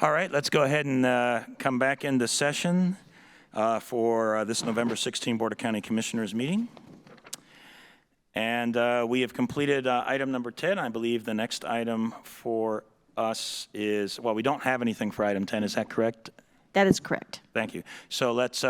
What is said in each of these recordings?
All right, let's go ahead and come back into session for this November 16 Board of County Commissioners meeting. And we have completed item number 10. I believe the next item for us is, well, we don't have anything for item 10. Is that correct? That is correct. Thank you. So let's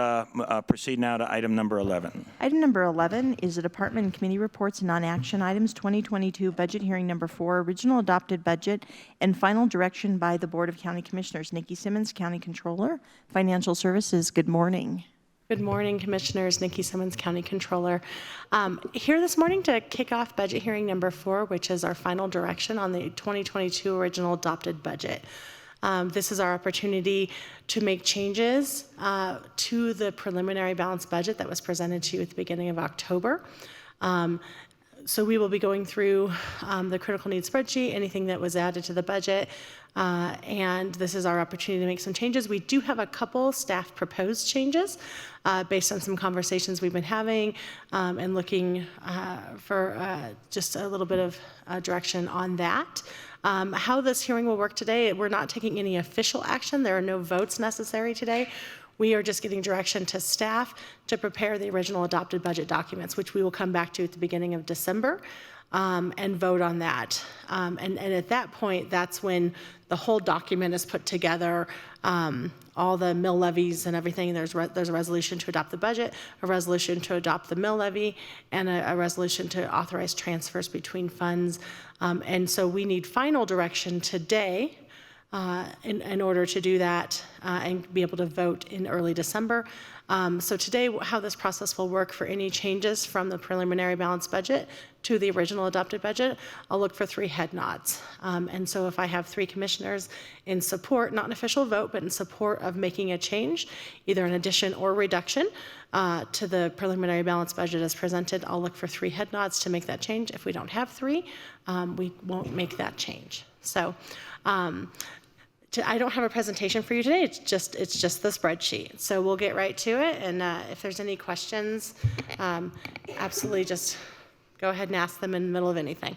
proceed now to item number 11. Item number 11 is the Department and Committee Reports and Non-Action Items 2022 Budget Hearing Number 4, Original Adopted Budget and Final Direction by the Board of County Commissioners. Nikki Simmons, County Controller, Financial Services. Good morning. Good morning, Commissioners. Nikki Simmons, County Controller. Here this morning to kick off Budget Hearing Number 4, which is our final direction on the 2022 Original Adopted Budget. This is our opportunity to make changes to the preliminary balanced budget that was presented to you at the beginning of October. So we will be going through the critical needs spreadsheet, anything that was added to the budget, and this is our opportunity to make some changes. We do have a couple staff proposed changes based on some conversations we've been having and looking for just a little bit of direction on that. How this hearing will work today, we're not taking any official action. There are no votes necessary today. We are just getting direction to staff to prepare the original adopted budget documents, which we will come back to at the beginning of December and vote on that. And at that point, that's when the whole document is put together, all the mill levies and everything. There's a resolution to adopt the budget, a resolution to adopt the mill levy, and a resolution to authorize transfers between funds. And so we need final direction today in order to do that and be able to vote in early December. So today, how this process will work for any changes from the preliminary balanced budget to the original adopted budget, I'll look for 3 head nods. And so if I have 3 commissioners in support, not an official vote, but in support of making a change, either an addition or reduction to the preliminary balanced budget as presented, I'll look for 3 head nods to make that change. If we don't have 3, we won't make that change. So I don't have a presentation for you today. It's just the spreadsheet. So we'll get right to it. And if there's any questions, absolutely just go ahead and ask them in the middle of anything.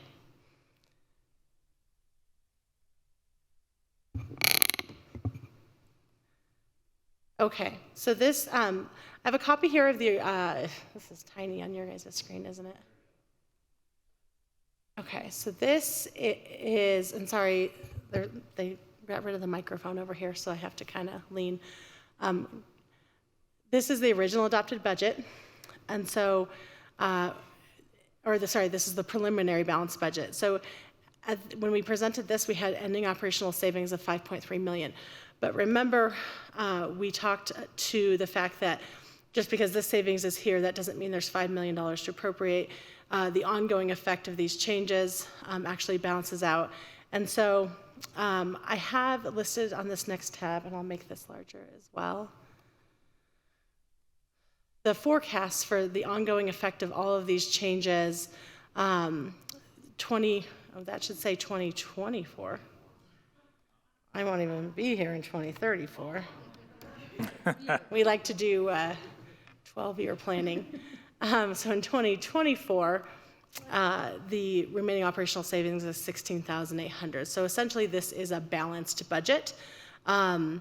Okay, so this, I have a copy here of the, this is tiny on your guys' screen, isn't it? Okay, so this is, and sorry, they got rid of the microphone over here, so I have to kind of lean. This is the original adopted budget, and so, this is the preliminary balanced budget. So when we presented this, we had ending operational savings of $5.3 million. But remember, we talked to the fact that just because this savings is here, that doesn't mean there's $5 million to appropriate. The ongoing effect of these changes actually balances out. And so I have listed on this next tab, and I'll make this larger as well, the forecast for the ongoing effect of all of these changes, that should say 2024. I won't even be here in 2034. We like to do 12-year planning. So in 2024, the remaining operational savings is $16,800. So essentially, this is a balanced budget. I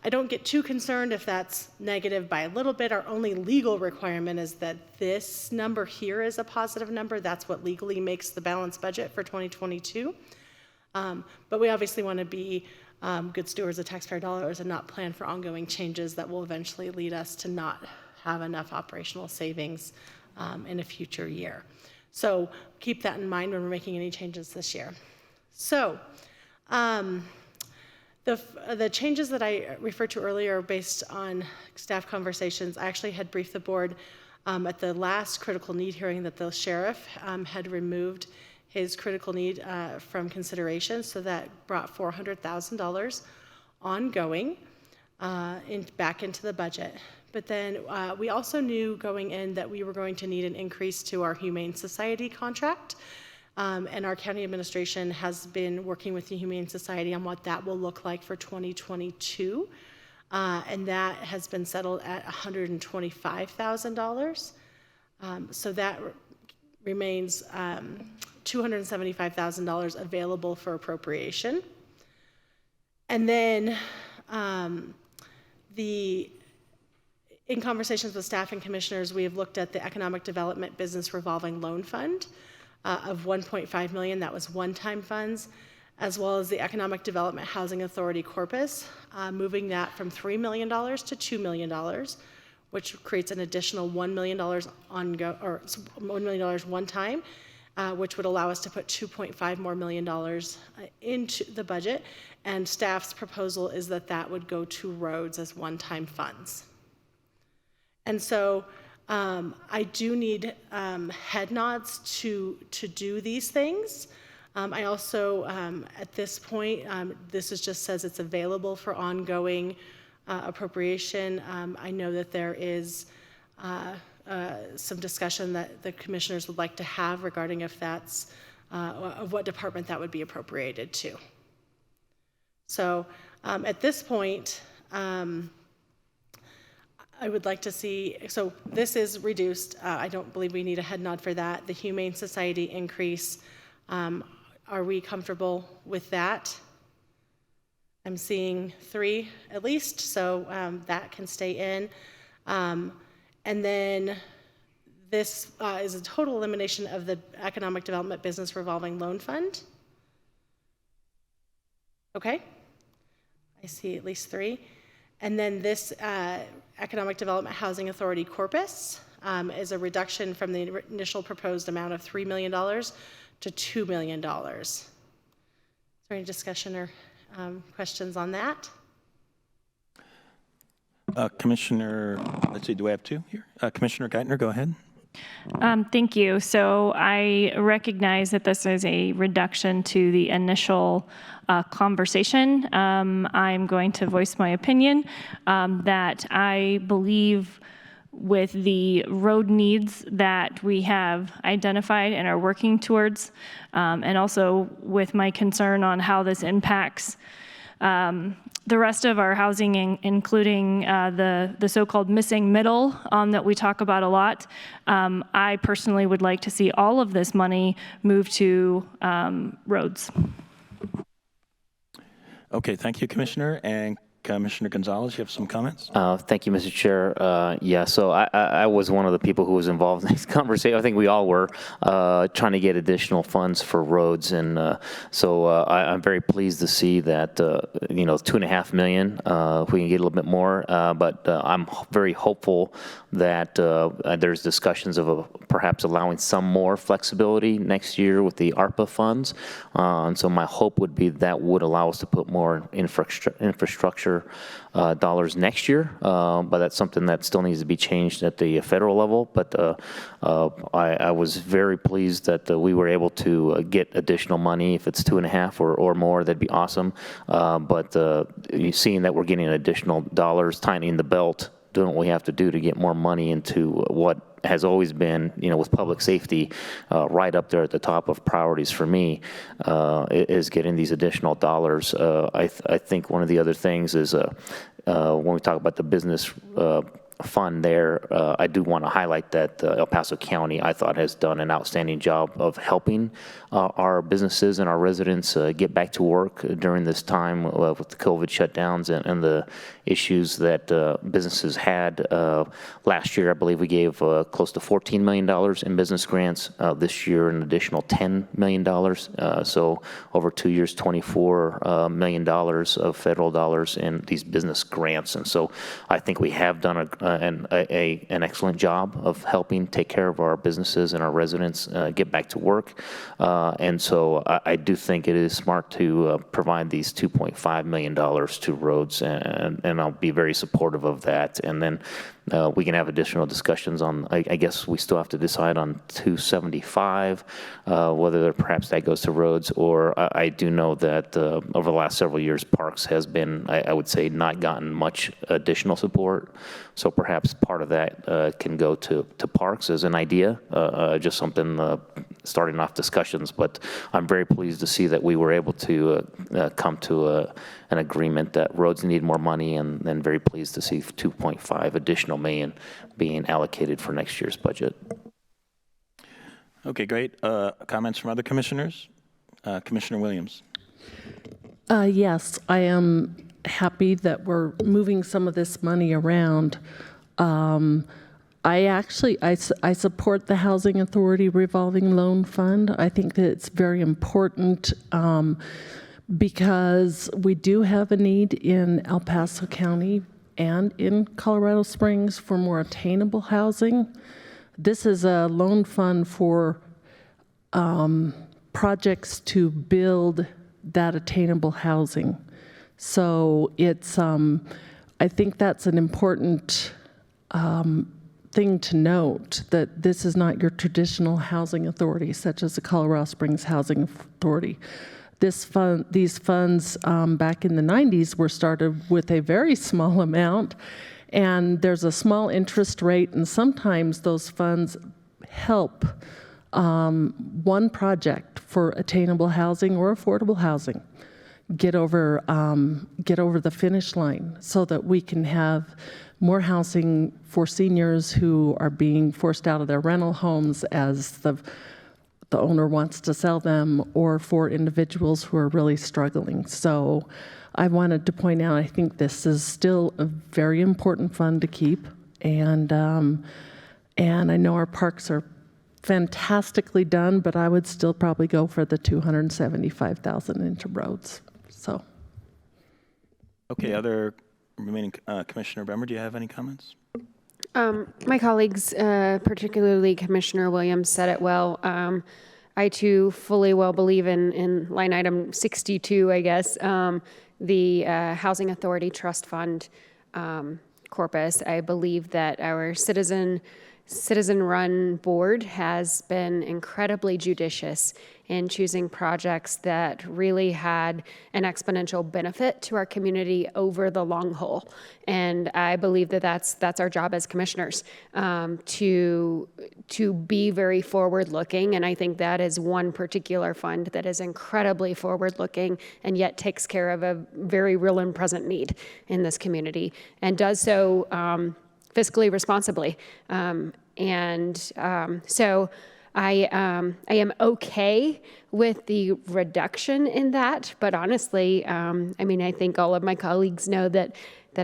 don't get too concerned if that's negative by a little bit. Our only legal requirement is that this number here is a positive number. That's what legally makes the balanced budget for 2022. But we obviously want to be good stewards of taxpayer dollars and not plan for ongoing changes that will eventually lead us to not have enough operational savings in a future year. So keep that in mind when we're making any changes this year. So the changes that I referred to earlier are based on staff conversations. I actually had briefed the board at the last critical need hearing that the sheriff had removed his critical need from consideration, so that brought $400,000 ongoing back into the budget. But then we also knew going in that we were going to need an increase to our Humane Society contract. And our county administration has been working with the Humane Society on what that will look like for 2022. And that has been settled at $125,000. So that remains $275,000 available for appropriation. And then in conversations with staff and commissioners, we have looked at the Economic Development Business Revolving Loan Fund of $1.5 million. That was one-time funds, as well as the Economic Development Housing Authority corpus, moving that from $3 million to $2 million, which creates an additional $1 million $1 million one time, which would allow us to put $2.5 million more into the budget. And staff's proposal is that that would go to roads as one-time funds. And so I do need head nods to do these things. I also, at this point, this just says it's available for ongoing appropriation. I know that there is some discussion that the commissioners would like to have regarding if that's, of what department that would be appropriated to. So at this point, I would like to see, so this is reduced. I don't believe we need a head nod for that. The Humane Society increase, are we comfortable with that? I'm seeing 3 at least, so that can stay in. And then this is a total elimination of the Economic Development Business Revolving Loan Fund. Okay, I see at least 3. And then this Economic Development Housing Authority corpus is a reduction from the initial proposed amount of $3 million to $2 million. Is there any discussion or questions on that? Commissioner, let's see, do I have 2 here? Commissioner Geithner, go ahead. Thank you. So I recognize that this is a reduction to the initial conversation. I'm going to voice my opinion that I believe with the road needs that we have identified and are working towards, and also with my concern on how this impacts the rest of our housing, including the so-called missing middle that we talk about a lot. I personally would like to see all of this money move to roads. Okay, thank you, Commissioner. And Commissioner Gonzalez, you have some comments? Thank you, Mr. Chair. Yeah, so I was one of the people who was involved in this conversation. I think we all were trying to get additional funds for roads, and so I'm very pleased to see that $2.5 million. If we can get a little bit more, but I'm very hopeful that there's discussions of perhaps allowing some more flexibility next year with the ARPA funds, and so my hope would be that would allow us to put more infrastructure dollars next year, but that's something that still needs to be changed at the federal level. But I was very pleased that we were able to get additional money. If it's 2.5 or more, that'd be awesome. But seeing that we're getting additional dollars, tightening the belt, doing what we have to do to get more money into what has always been, with public safety, right up there at the top of priorities for me, is getting these additional dollars. I think one of the other things is when we talk about the business fund there, I do want to highlight that El Paso County, I thought, has done an outstanding job of helping our businesses and our residents get back to work during this time with the COVID shutdowns and the issues that businesses had. Last year, I believe we gave close to $14 million in business grants. This year, an additional $10 million. So over 2 years, $24 million of federal dollars in these business grants. And so I think we have done an excellent job of helping take care of our businesses and our residents get back to work. And so I do think it is smart to provide these $2.5 million to roads, and I'll be very supportive of that. And then we can have additional discussions on, I guess we still have to decide on 275, whether perhaps that goes to roads, or I do know that over the last several years, Parks has been, I would say, not gotten much additional support. So perhaps part of that can go to Parks as an idea, just something starting off discussions. But I'm very pleased to see that we were able to come to an agreement that roads need more money, and then very pleased to see 2.5 additional million being allocated for next year's budget. Okay, great. Comments from other commissioners? Commissioner Williams. Yes, I am happy that we're moving some of this money around. I support the Housing Authority Revolving Loan Fund. I think that it's very important because we do have a need in El Paso County and in Colorado Springs for more attainable housing. This is a loan fund for projects to build that attainable housing. So it's, I think that's an important thing to note, that this is not your traditional housing authority, such as the Colorado Springs Housing Authority. These funds back in the 90s were started with a very small amount, and there's a small interest rate, and sometimes those funds help one project for attainable housing or affordable housing get over the finish line, so that we can have more housing for seniors who are being forced out of their rental homes as the owner wants to sell them, or for individuals who are really struggling. So I wanted to point out, I think this is still a very important fund to keep, and I know our parks are fantastically done, but I would still probably go for the $275,000 into roads. So. Okay, other remaining Commissioner Bremer, do you have any comments? My colleagues, particularly Commissioner Williams, said it well. I too fully well believe in line item 62, I guess, the Housing Authority Trust Fund corpus. I believe that our citizen-run board has been incredibly judicious in choosing projects that really had an exponential benefit to our community over the long haul. And I believe that that's our job as commissioners, to be very forward-looking. And I think that is one particular fund that is incredibly forward-looking and yet takes care of a very real and present need in this community, and does so fiscally responsibly. So I am okay with the reduction in that, but honestly, I mean, I think all of my colleagues know that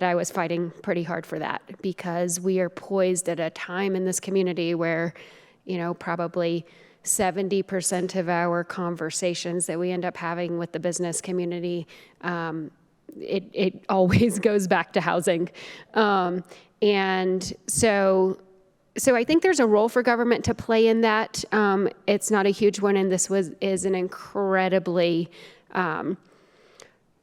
I was fighting pretty hard for that, because we are poised at a time in this community where, you know, probably 70% of our conversations that we end up having with the business community, it always goes back to housing. And so I think there's a role for government to play in that. It's not a huge one, and this is an incredibly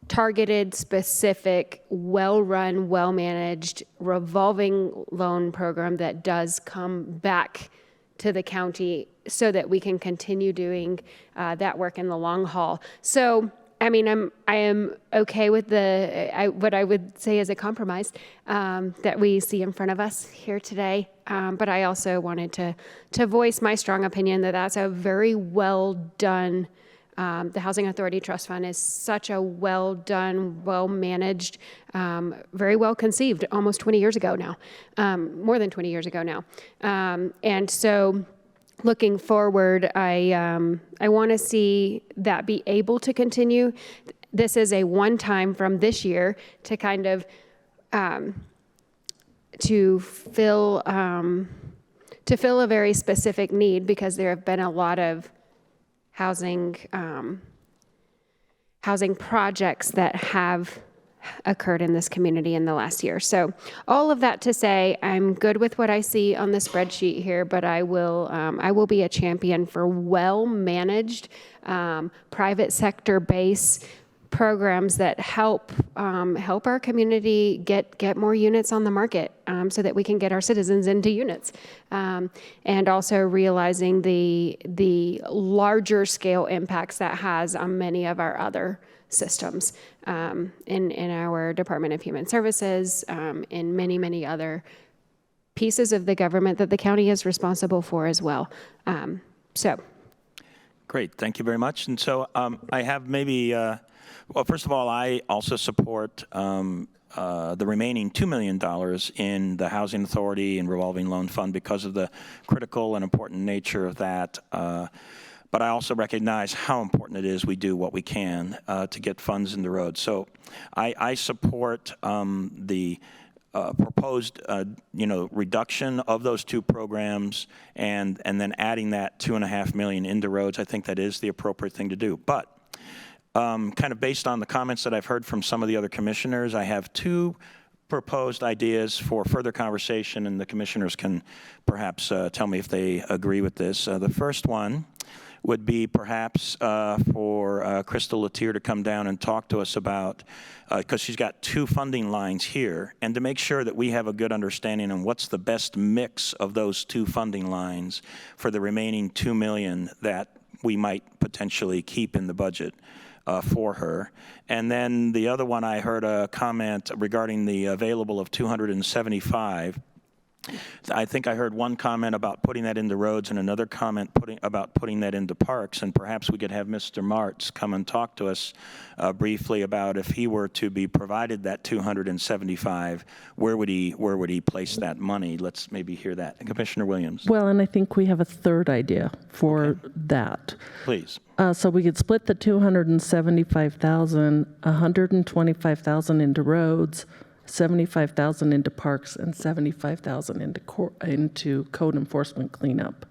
targeted, specific, well-run, well-managed revolving loan program that does come back to the county so that we can continue doing that work in the long haul. So, I mean, I am okay with what I would say is a compromise that we see in front of us here today. But I also wanted to voice my strong opinion that that's a very well done. The Housing Authority Trust Fund is such a well done, well managed, very well conceived. Almost 20 years ago now, more than 20 years ago now, and so. Looking forward, I want to see that be able to continue. This is a one-time from this year to kind of to fill a very specific need, because there have been a lot of housing projects that have occurred in this community in the last year. So all of that to say, I'm good with what I see on the spreadsheet here, but I will be a champion for well-managed private sector-based programs that help our community get more units on the market, so that we can get our citizens into units, and also realizing the larger scale impacts that has on many of our other systems, in our Department of Human Services, in many other pieces of the government that the county is responsible for as well. Great, thank you very much. And so I have maybe, well, first of all, I also support the remaining $2 million in the Housing Authority and Revolving Loan Fund because of the critical and important nature of that. but I also recognize how important it is we do what we can to get funds in the road. So I support the proposed, reduction of those two programs and then adding that $2.5 million into roads. I think that is the appropriate thing to do. But kind of based on the comments that I've heard from some of the other commissioners, I have two proposed ideas for further conversation, and the commissioners can perhaps tell me if they agree with this. The first one would be perhaps for Crystal Latier to come down and talk to us about, because she's got two funding lines here, and to make sure that we have a good understanding on what's the best mix of those two funding lines for the remaining $2 million that we might potentially keep in the budget for her. And then the other one, I heard a comment regarding the available of 275. I think I heard one comment about putting that into roads and another comment about putting that into parks, and perhaps we could have Mr. Martz come and talk to us briefly about if he were to be provided that 275, where would he place that money? Let's maybe hear that. Commissioner Williams. Well, and I think we have a third idea for that. Please. So we could split the 275,000, 125,000 into roads, 75,000 into parks, and 75,000 into code enforcement cleanup.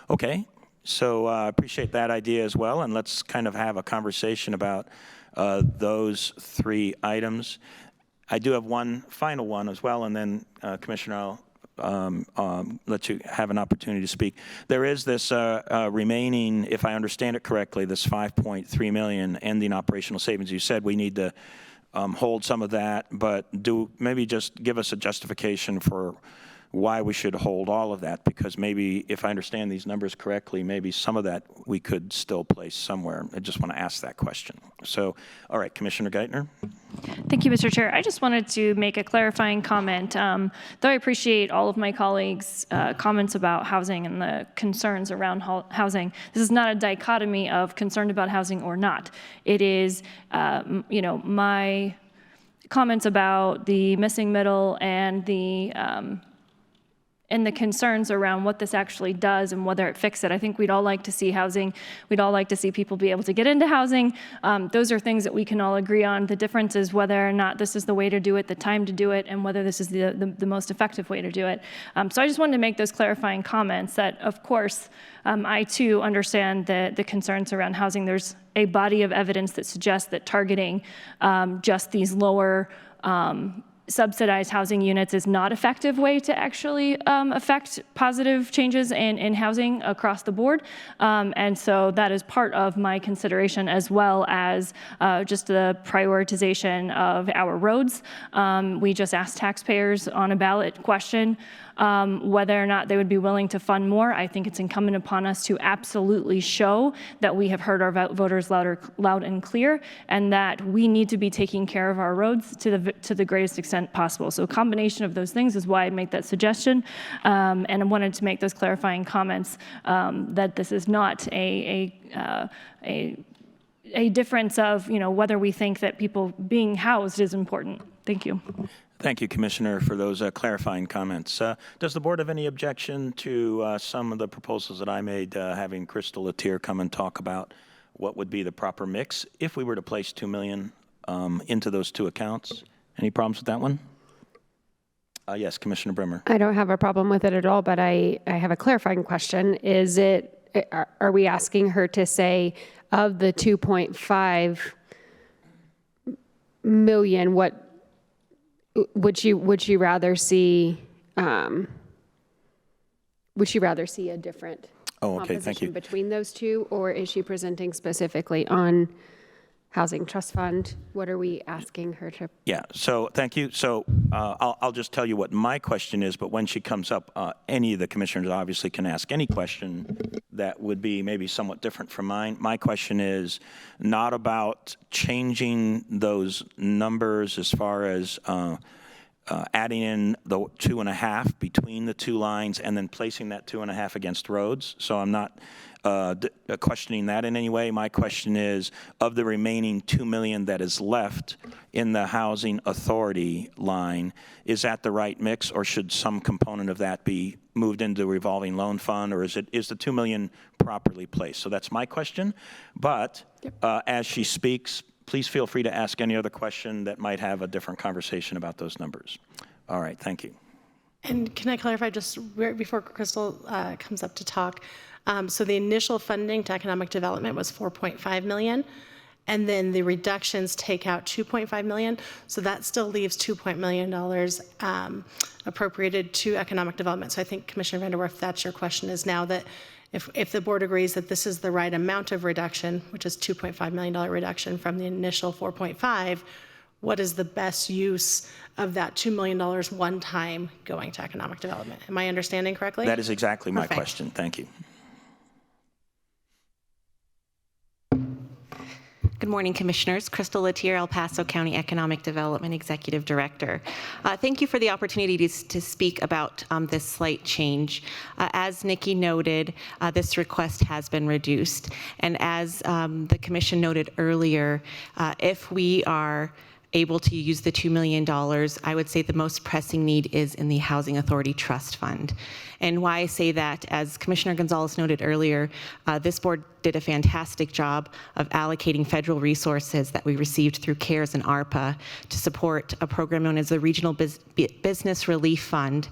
Okay, so I appreciate that idea as well, and let's kind of have a conversation about those three items. I do have one final one as well, and then Commissioner, I'll let you have an opportunity to speak. There is this remaining, if I understand it correctly, this $5.3 million ending operational savings. You said we need to hold some of that, but maybe just give us a justification for why we should hold all of that, because maybe, if I understand these numbers correctly, maybe some of that we could still place somewhere. I just want to ask that question. So, all right, Commissioner Geithner. Thank you, Mr. Chair. I just wanted to make a clarifying comment. Though I appreciate all of my colleagues' comments about housing and the concerns around housing, this is not a dichotomy of concerned about housing or not. It is, my comments about the missing middle and the concerns around what this actually does and whether it fixes it. I think we'd all like to see housing. We'd all like to see people be able to get into housing. Those are things that we can all agree on. The difference is whether or not this is the way to do it, the time to do it, and whether this is the most effective way to do it. So I just wanted to make those clarifying comments that, of course, I too understand the concerns around housing. There's a body of evidence that suggests that targeting just these lower subsidized housing units is not an effective way to actually affect positive changes in housing across the board. And so that is part of my consideration, as well as just the prioritization of our roads. We just asked taxpayers on a ballot question whether or not they would be willing to fund more. I think it's incumbent upon us to absolutely show that we have heard our voters loud and clear, and that we need to be taking care of our roads to the greatest extent possible. So a combination of those things is why I make that suggestion, and I wanted to make those clarifying comments that this is not a difference of whether we think that people being housed is important. Thank you. Thank you, Commissioner, for those clarifying comments. Does the board have any objection to some of the proposals that I made, having Crystal Latier come and talk about what would be the proper mix if we were to place $2 million into those two accounts? Any problems with that one? Yes, Commissioner Brimmer. I don't have a problem with it at all, but I have a clarifying question. Are we asking her to say, of the 2.5 million, what would she rather see? Would she rather see a different composition between those two, or is she presenting specifically on housing trust fund? What are we asking her to? Yeah, so thank you. So I'll just tell you what my question is, but when she comes up, any of the commissioners obviously can ask any question that would be maybe somewhat different from mine. My question is not about changing those numbers as far as adding in the 2.5 between the two lines and then placing that 2.5 against roads. So I'm not questioning that in any way. My question is, of the remaining $2 million that is left in the housing authority line, is that the right mix, or should some component of that be moved into a revolving loan fund, or is the $2 million properly placed? So that's my question. But as she speaks, please feel free to ask any other question that might have a different conversation about those numbers. All right, thank you. And can I clarify just before Crystal comes up to talk? So the initial funding to economic development was $4.5 million, and then the reductions take out $2.5 million. So that still leaves $2 million appropriated to economic development. So I think Commissioner Vanderwerf, that's your question, is now that if the board agrees that this is the right amount of reduction, which is $2.5 million reduction from the initial 4.5, what is the best use of that $2 million one time going to economic development? Am I understanding correctly? That is exactly my Perfect. question. Thank you. Good morning, Commissioners. Crystal Latier, El Paso County Economic Development Executive Director. Thank you for the opportunity to speak about this slight change. As Nikki noted, this request has been reduced. And as the Commission noted earlier, if we are able to use the $2 million, I would say the most pressing need is in the Housing Authority Trust Fund. And why I say that, as Commissioner Gonzalez noted earlier, this board did a fantastic job of allocating federal resources that we received through CARES and ARPA to support a program known as the Regional Business Relief Fund.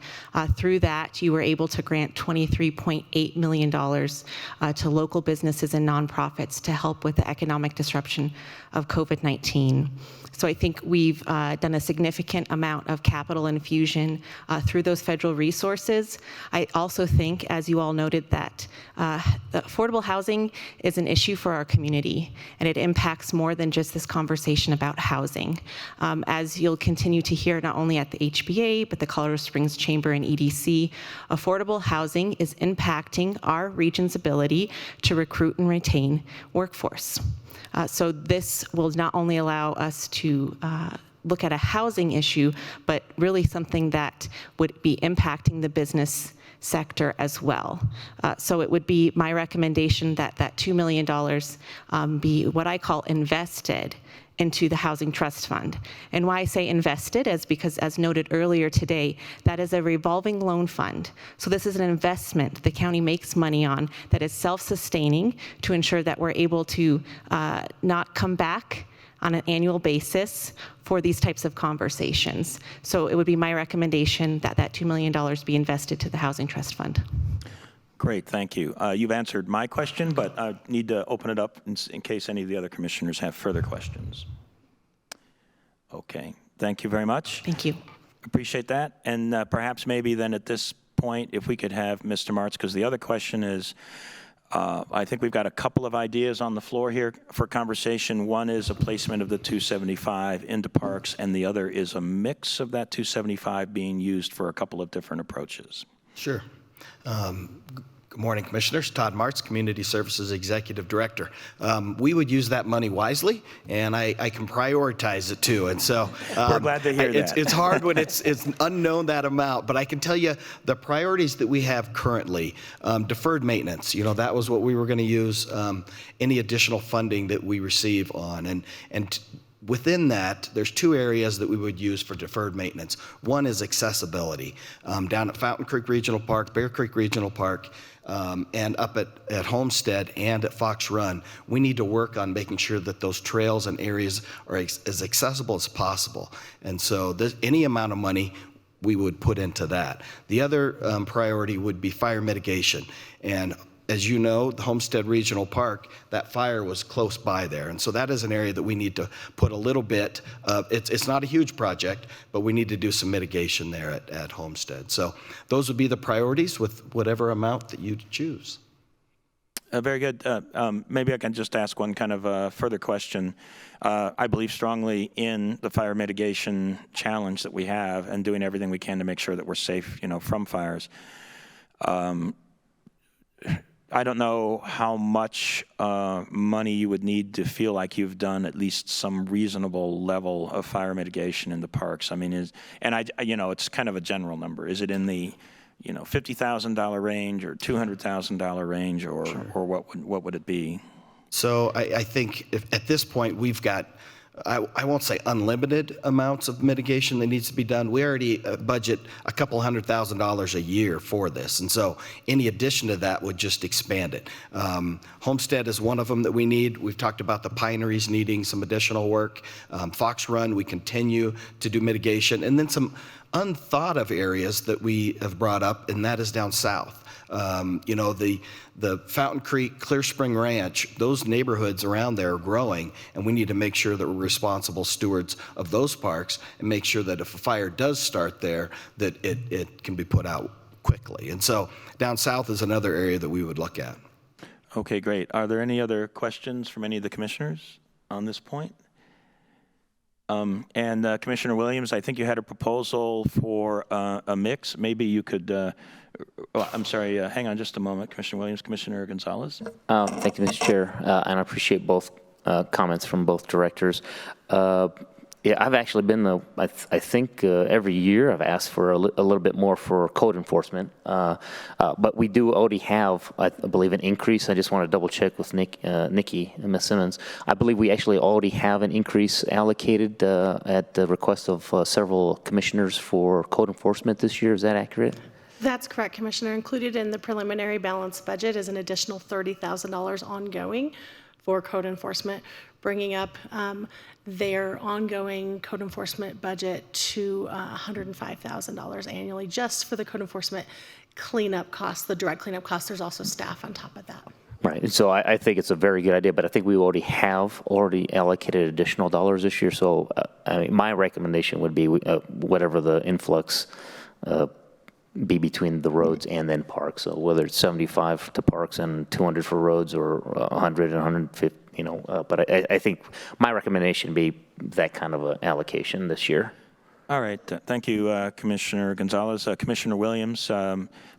Through that, you were able to grant $23.8 million to local businesses and nonprofits to help with the economic disruption of COVID-19. So I think we've done a significant amount of capital infusion through those federal resources. I also think, as you all noted, that affordable housing is an issue for our community, and it impacts more than just this conversation about housing. As you'll continue to hear, not only at the HBA, but the Colorado Springs Chamber and EDC, affordable housing is impacting our region's ability to recruit and retain workforce. So this will not only allow us to look at a housing issue, but really something that would be impacting the business sector as well. So it would be my recommendation that that $2 million be what I call invested into the Housing Trust Fund. And why I say invested is because, as noted earlier today, that is a revolving loan fund. So this is an investment the county makes money on that is self-sustaining to ensure that we're able to not come back on an annual basis for these types of conversations. So it would be my recommendation that that $2 million be invested to the Housing Trust Fund. Great, thank you. You've answered my question, but I need to open it up in case any of the other commissioners have further questions. Okay, thank you very much. Thank you. Appreciate that. And perhaps maybe then at this point, if we could have Mr. Martz, because the other question is, I think we've got a couple of ideas on the floor here for conversation. One is a placement of the 275 into parks, and the other is a mix of that 275 being used for a couple of different approaches. Sure. Good morning, Commissioners. Todd Martz, Community Services Executive Director. We would use that money wisely, and I can prioritize it too. And so we're glad to hear that. It's hard when it's unknown that amount, but I can tell you the priorities that we have currently. Deferred maintenance, that was what we were going to use any additional funding that we receive on. And within that, there's two areas that we would use for deferred maintenance. One is accessibility. Down at Fountain Creek Regional Park, Bear Creek Regional Park, and up at Homestead and at Fox Run, we need to work on making sure that those trails and areas are as accessible as possible. And so any amount of money we would put into that. The other priority would be fire mitigation. And as you know, the Homestead Regional Park, that fire was close by there. And so that is an area that we need to put a little bit of, it's not a huge project, but we need to do some mitigation there at Homestead. So those would be the priorities with whatever amount that you choose. Very good. Maybe I can just ask one kind of further question. I believe strongly in the fire mitigation challenge that we have and doing everything we can to make sure that we're safe, from fires. I don't know how much money you would need to feel like you've done at least some reasonable level of fire mitigation in the parks. I mean, it's kind of a general number. Is it in the, $50,000 range or $200,000 range, or Sure. or what would it be? So I think at this point we've got I won't say unlimited amounts of mitigation that needs to be done. We already budget a couple $100,000 a year for this, and so any addition to that would just expand it. Homestead is one of them that we need. We've talked about the pineries needing some additional work. Fox Run, we continue to do mitigation, and then some unthought of areas that we have brought up, and that is down south. The Fountain Creek, Clear Spring Ranch, those neighborhoods around there are growing, and we need to make sure that we're responsible stewards of those parks and make sure that if a fire does start there, that it can be put out quickly. And so down south is another area that we would look at. Okay, great. Are there any other questions from any of the commissioners on this point? And Commissioner Williams, I think you had a proposal for a mix. Maybe you could, I'm sorry, hang on just a moment. Commissioner Williams, Commissioner Gonzalez. Thank you, Mr. Chair, and I appreciate both comments from both directors. Yeah, I've actually been I think every year I've asked for a little bit more for code enforcement, but we do already have, I believe, an increase. I just want to double check with Nikki and Ms. Simmons. I believe we actually already have an increase allocated at the request of several commissioners for code enforcement this year. Is that accurate? That's correct, Commissioner. Included in the preliminary balanced budget is an additional $30,000 ongoing for code enforcement, bringing up their ongoing code enforcement budget to $105,000 annually just for the code enforcement cleanup costs, the direct cleanup costs. There's also staff on top of that. Right, and so I think it's a very good idea, but I think we already allocated additional dollars this year. So I mean, my recommendation would be whatever the influx be between the roads and then parks. So whether it's 75 to parks and 200 for roads, or 100 and 150, but I think my recommendation would be that kind of an allocation this year. All right. Thank you, Commissioner Gonzalez. Commissioner Williams,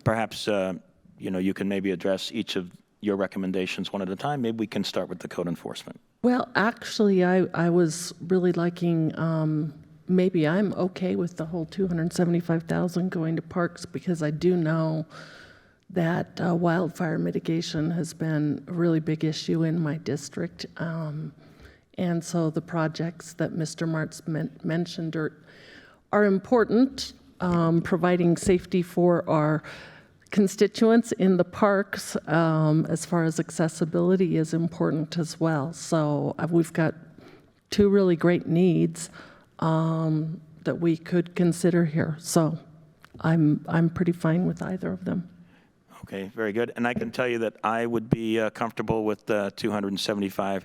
perhaps, you can maybe address each of your recommendations one at a time. Maybe we can start with the code enforcement. Well, actually, I was really liking, maybe I'm okay with the whole $275,000 going to parks, because I do know that wildfire mitigation has been a really big issue in my district. And so the projects that Mr. Martz mentioned are important. Providing safety for our constituents in the parks, as far as accessibility, is important as well. So we've got two really great needs that we could consider here. So I'm pretty fine with either of them. Okay, very good. And I can tell you that I would be comfortable with the 275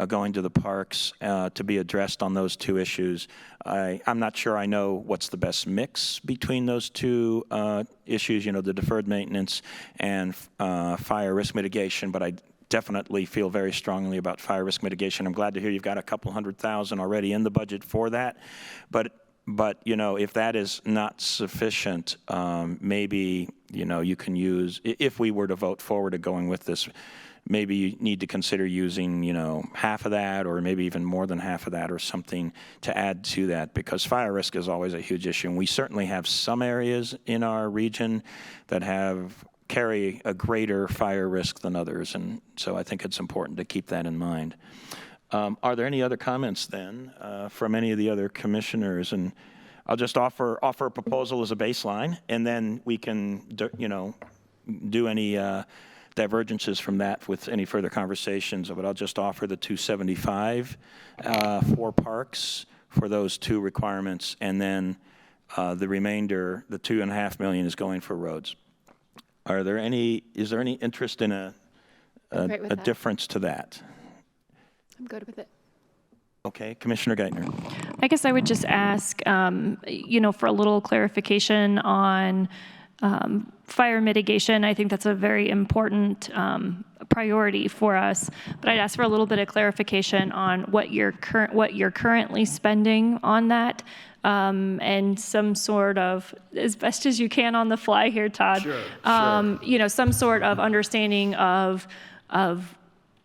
going to the parks to be addressed on those two issues. I'm not sure I know what's the best mix between those two issues, the deferred maintenance and fire risk mitigation, but I definitely feel very strongly about fire risk mitigation. I'm glad to hear you've got a couple $100,000 already in the budget for that. But if that is not sufficient, maybe, you can use, if we were to vote forward to going with this, maybe you need to consider using, half of that, or maybe even more than half of that, or something to add to that, because fire risk is always a huge issue. And we certainly have some areas in our region that carry a greater fire risk than others. And so I think it's important to keep that in mind. Are there any other comments then from any of the other commissioners? And I'll just offer a proposal as a baseline, and then we can, do any divergences from that with any further conversations. But I'll just offer the 275 for parks for those two requirements, and then the remainder, the $2.5 million, is going for roads. Is there any interest in a difference to that? I'm good with it. Okay, Commissioner Geithner. I guess I would just ask, for a little clarification on fire mitigation. I think that's a very important priority for us. But I'd ask for a little bit of clarification on what you're currently spending on that, and some sort of, as best as you can on the fly here, Todd. Sure. Some sort of understanding of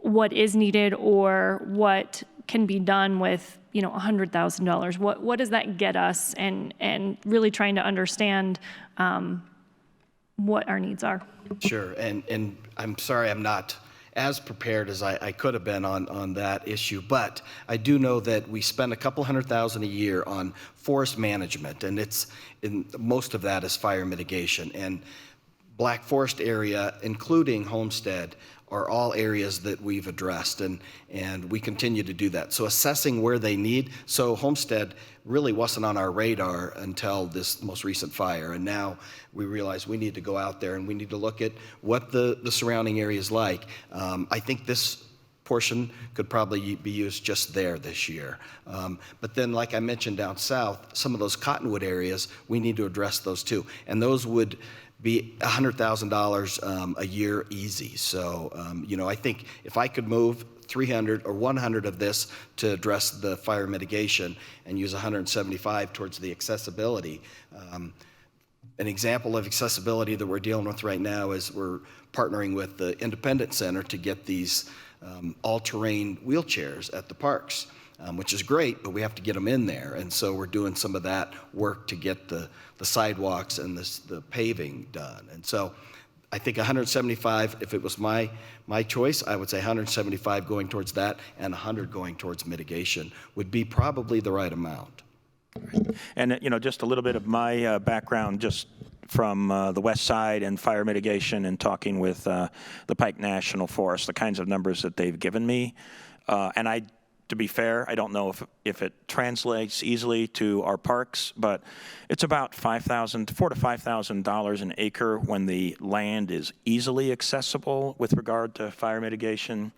what is needed, or what can be done with, $100,000. What does that get us? And really trying to understand what our needs are. Sure, and I'm sorry I'm not as prepared as I could have been on that issue, but I do know that we spend a couple $100,000 a year on forest management, and most of that is fire mitigation. And Black Forest area, including Homestead, are all areas that we've addressed, and we continue to do that. So assessing where they need, so Homestead really wasn't on our radar until this most recent fire, and now we realize we need to go out there and we need to look at what the surrounding area is like. I think this portion could probably be used just there this year. But then, like I mentioned down south, some of those cottonwood areas, we need to address those too, and those would be $100,000 a year easy. So, I think if I could move 300 or 100 of this to address the fire mitigation and use 175 towards the accessibility. An example of accessibility that we're dealing with right now is we're partnering with the Independence Center to get these all-terrain wheelchairs at the parks. Which is great, but we have to get them in there. And so we're doing some of that work to get the sidewalks and the paving done. And so I think 175, if it was my choice, I would say 175 going towards that and 100 going towards mitigation would be probably the right amount. And, just a little bit of my background just from the west side and fire mitigation and talking with the Pike National Forest, the kinds of numbers that they've given me. To be fair, I don't know if it translates easily to our parks, but it's about $4,000 to $5,000 an acre when the land is easily accessible with regard to fire mitigation.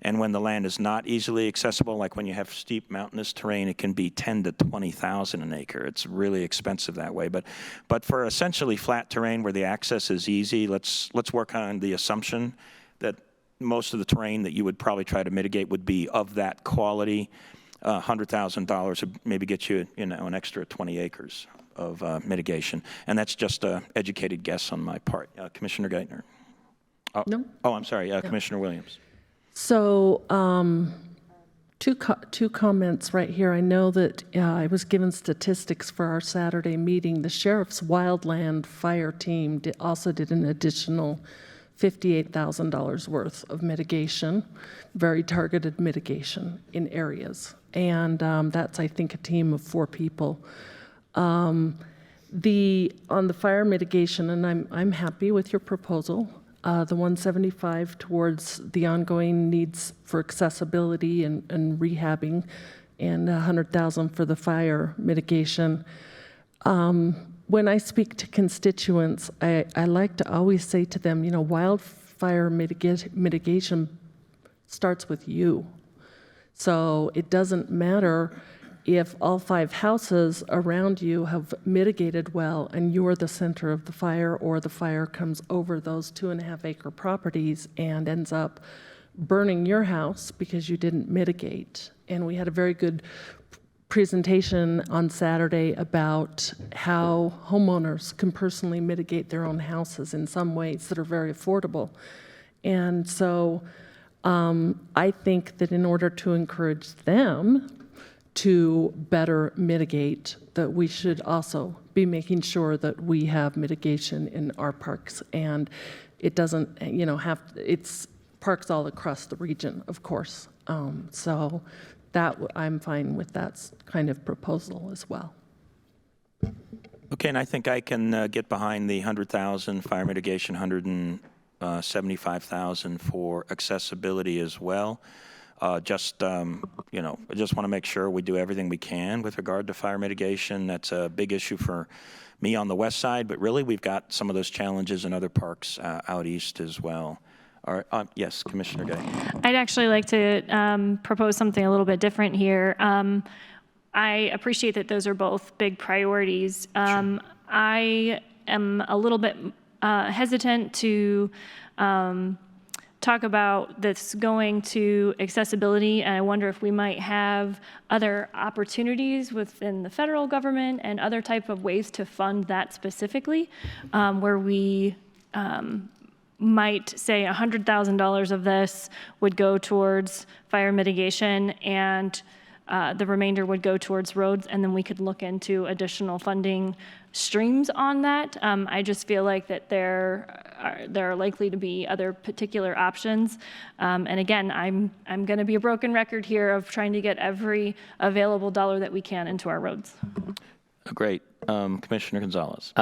And when the land is not easily accessible, like when you have steep mountainous terrain, it can be $10,000 to $20,000 an acre. It's really expensive that way. But for essentially flat terrain where the access is easy, let's work on the assumption that most of the terrain that you would probably try to mitigate would be of that quality. $100,000 would maybe get you, an extra 20 acres of mitigation. And that's just an educated guess on my part. Commissioner Geithner. No. Oh, I'm sorry, Commissioner Williams. So two comments right here. I know that I was given statistics for our Saturday meeting. The Sheriff's Wildland Fire Team also did an additional $58,000 worth of mitigation, very targeted mitigation in areas. And that's, I think, a team of 4 people. On the fire mitigation, and I'm happy with your proposal, the 175 towards the ongoing needs for accessibility and rehabbing, and 100,000 for the fire mitigation. When I speak to constituents, I like to always say to them, wildfire mitigation starts with you. So it doesn't matter if all 5 houses around you have mitigated well and you're the center of the fire, or the fire comes over those 2.5-acre properties and ends up burning your house because you didn't mitigate. And we had a very good presentation on Saturday about how homeowners can personally mitigate their own houses in some ways that are very affordable. And so I think that in order to encourage them to better mitigate, that we should also be making sure that we have mitigation in our parks. And it doesn't, it's parks all across the region, of course. So that I'm fine with that kind of proposal as well. Okay, and I think I can get behind the 100,000 fire mitigation, 175,000 for accessibility as well. I just want to make sure we do everything we can with regard to fire mitigation. That's a big issue for me on the west side, but really we've got some of those challenges in other parks out east as well. Yes, Commissioner Gay. I'd actually like to propose something a little bit different here. I appreciate that those are both big priorities. Sure. I am a little bit hesitant to talk about this going to accessibility, and I wonder if we might have other opportunities within the federal government and other type of ways to fund that specifically, where we might say $100,000 of this would go towards fire mitigation, and the remainder would go towards roads, and then we could look into additional funding streams on that. I just feel like that there are likely to be other particular options. And again, I'm going to be a broken record here of trying to get every available dollar that we can into our roads. Great. Commissioner Gonzalez.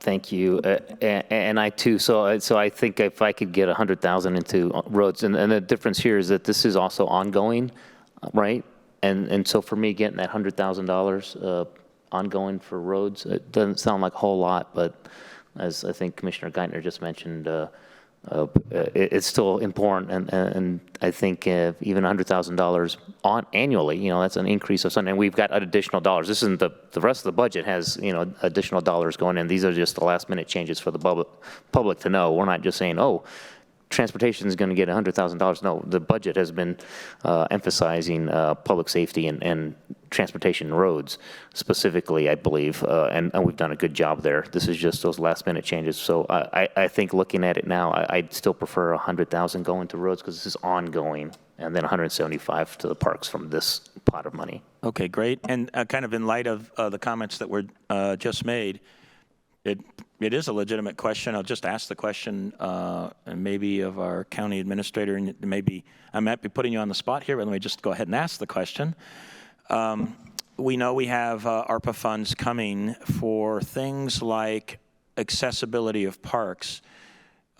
Thank you, and I too. So I think if I could get 100,000 into roads, and the difference here is that this is also ongoing, right? And so for me, getting that $100,000 ongoing for roads, it doesn't sound like a whole lot, but as I think Commissioner Geithner just mentioned, it's still important, and I think even $100,000 on annually, that's an increase of something. And we've got additional dollars. This isn't the rest of the budget has additional dollars going in. These are just the last minute changes for the public to know. We're not just saying, oh, transportation is going to get $100,000. No, the budget has been emphasizing public safety and transportation roads specifically, I believe, and we've done a good job there. This is just those last minute changes. So I think looking at it now, I'd still prefer 100,000 going to roads because this is ongoing, and then 175 to the parks from this pot of money. Okay, great. And kind of in light of the comments that were just made, it is a legitimate question. I'll just ask the question, and maybe of our county administrator, and maybe I might be putting you on the spot here, but let me just go ahead and ask the question. We know we have ARPA funds coming for things like accessibility of parks,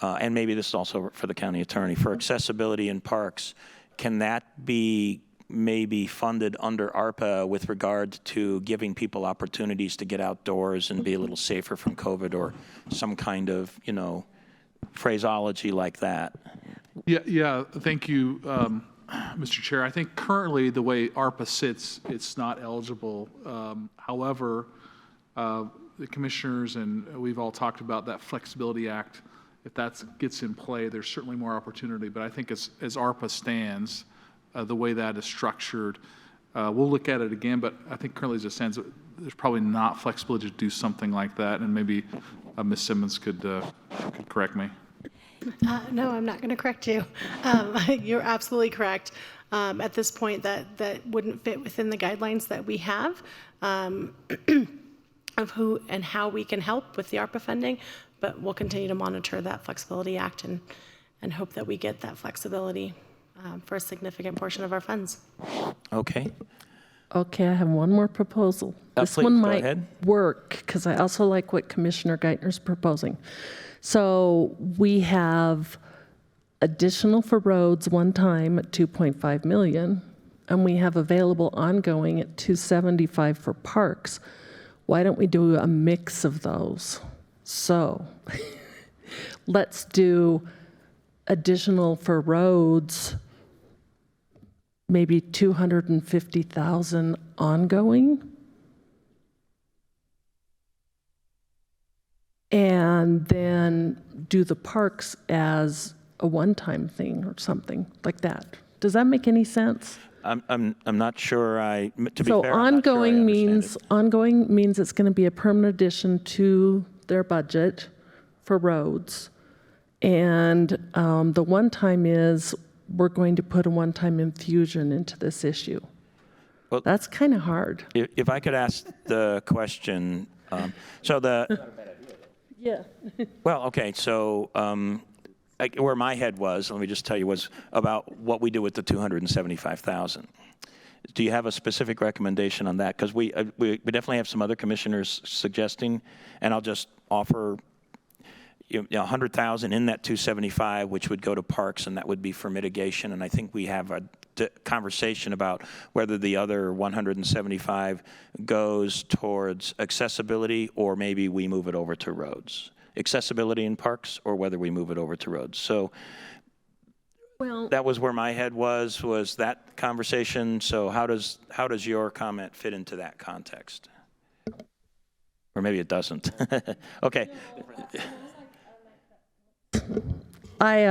and maybe this is also for the county attorney, for accessibility in parks. Can that be maybe funded under ARPA with regard to giving people opportunities to get outdoors and be a little safer from COVID, or some kind of, phraseology like that? Yeah. Thank you, Mr. Chair. I think currently the way ARPA sits, it's not eligible. However, the commissioners and we've all talked about that Flexibility Act. If that gets in play, there's certainly more opportunity. But I think as ARPA stands, the way that is structured, we'll look at it again. But I think currently as it stands, there's probably not flexibility to do something like that. And maybe Ms. Simmons could correct me. No, I'm not going to correct you. You're absolutely correct. At this point, that wouldn't fit within the guidelines that we have of who and how we can help with the ARPA funding. But we'll continue to monitor that Flexibility Act and hope that we get that flexibility for a significant portion of our funds. Okay. Okay, I have one more proposal. This please, one go might ahead. work because I also like what Commissioner Geithner's proposing. So we have additional for roads one time at 2.5 million, and we have available ongoing at 275 for parks. Why don't we do a mix of those? So let's do additional for roads, maybe 250,000 ongoing. And then do the parks as a one-time thing or something like that. Does that make any sense? I'm not sure. To be So fair, I'm not sure I understand it. ongoing means it's going to be a permanent addition to their budget for roads. And the one-time is we're going to put a one-time infusion into this issue. Well, that's kind of hard. If I could ask the question, Yeah. well, okay, so where my head was, let me just tell you, was about what we do with the 275,000. Do you have a specific recommendation on that? Because we definitely have some other commissioners suggesting, and I'll just offer 100,000 in that 275, which would go to parks, and that would be for mitigation. And I think we have a conversation about whether the other 175 goes towards accessibility, or maybe we move it over to roads. Accessibility in parks, or whether we move it over to roads. So that was where my head was that conversation. So how does your comment fit into that context? Or maybe it doesn't. Okay. I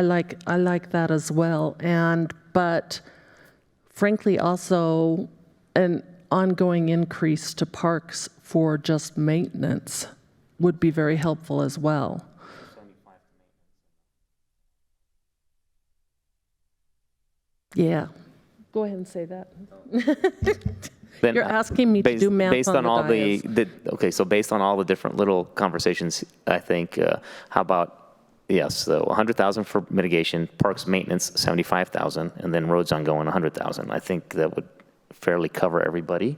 like that as well, but frankly also an ongoing increase to parks for just maintenance would be very helpful as well. Yeah, Go ahead and say that. Then, You're asking me to do math based on on the all dais. okay, so based on all the different little conversations, I think, how about, yes, so 100,000 for mitigation, parks maintenance, 75,000, and then roads ongoing, 100,000. I think that would fairly cover everybody.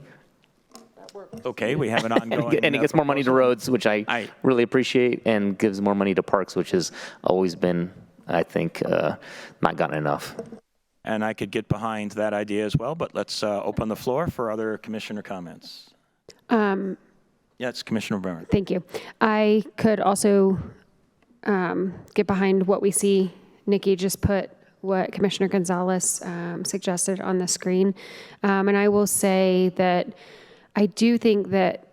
Okay, we have an ongoing. And it gets more money to roads, which I really appreciate, and gives more money to parks, which has always been, I think, not gotten enough. And I could get behind that idea as well, but let's open the floor for other commissioner comments. Yes, Commissioner Bremer. Thank you. I could also get behind what we see. Nikki just put what Commissioner Gonzalez suggested on the screen. And I will say that I do think that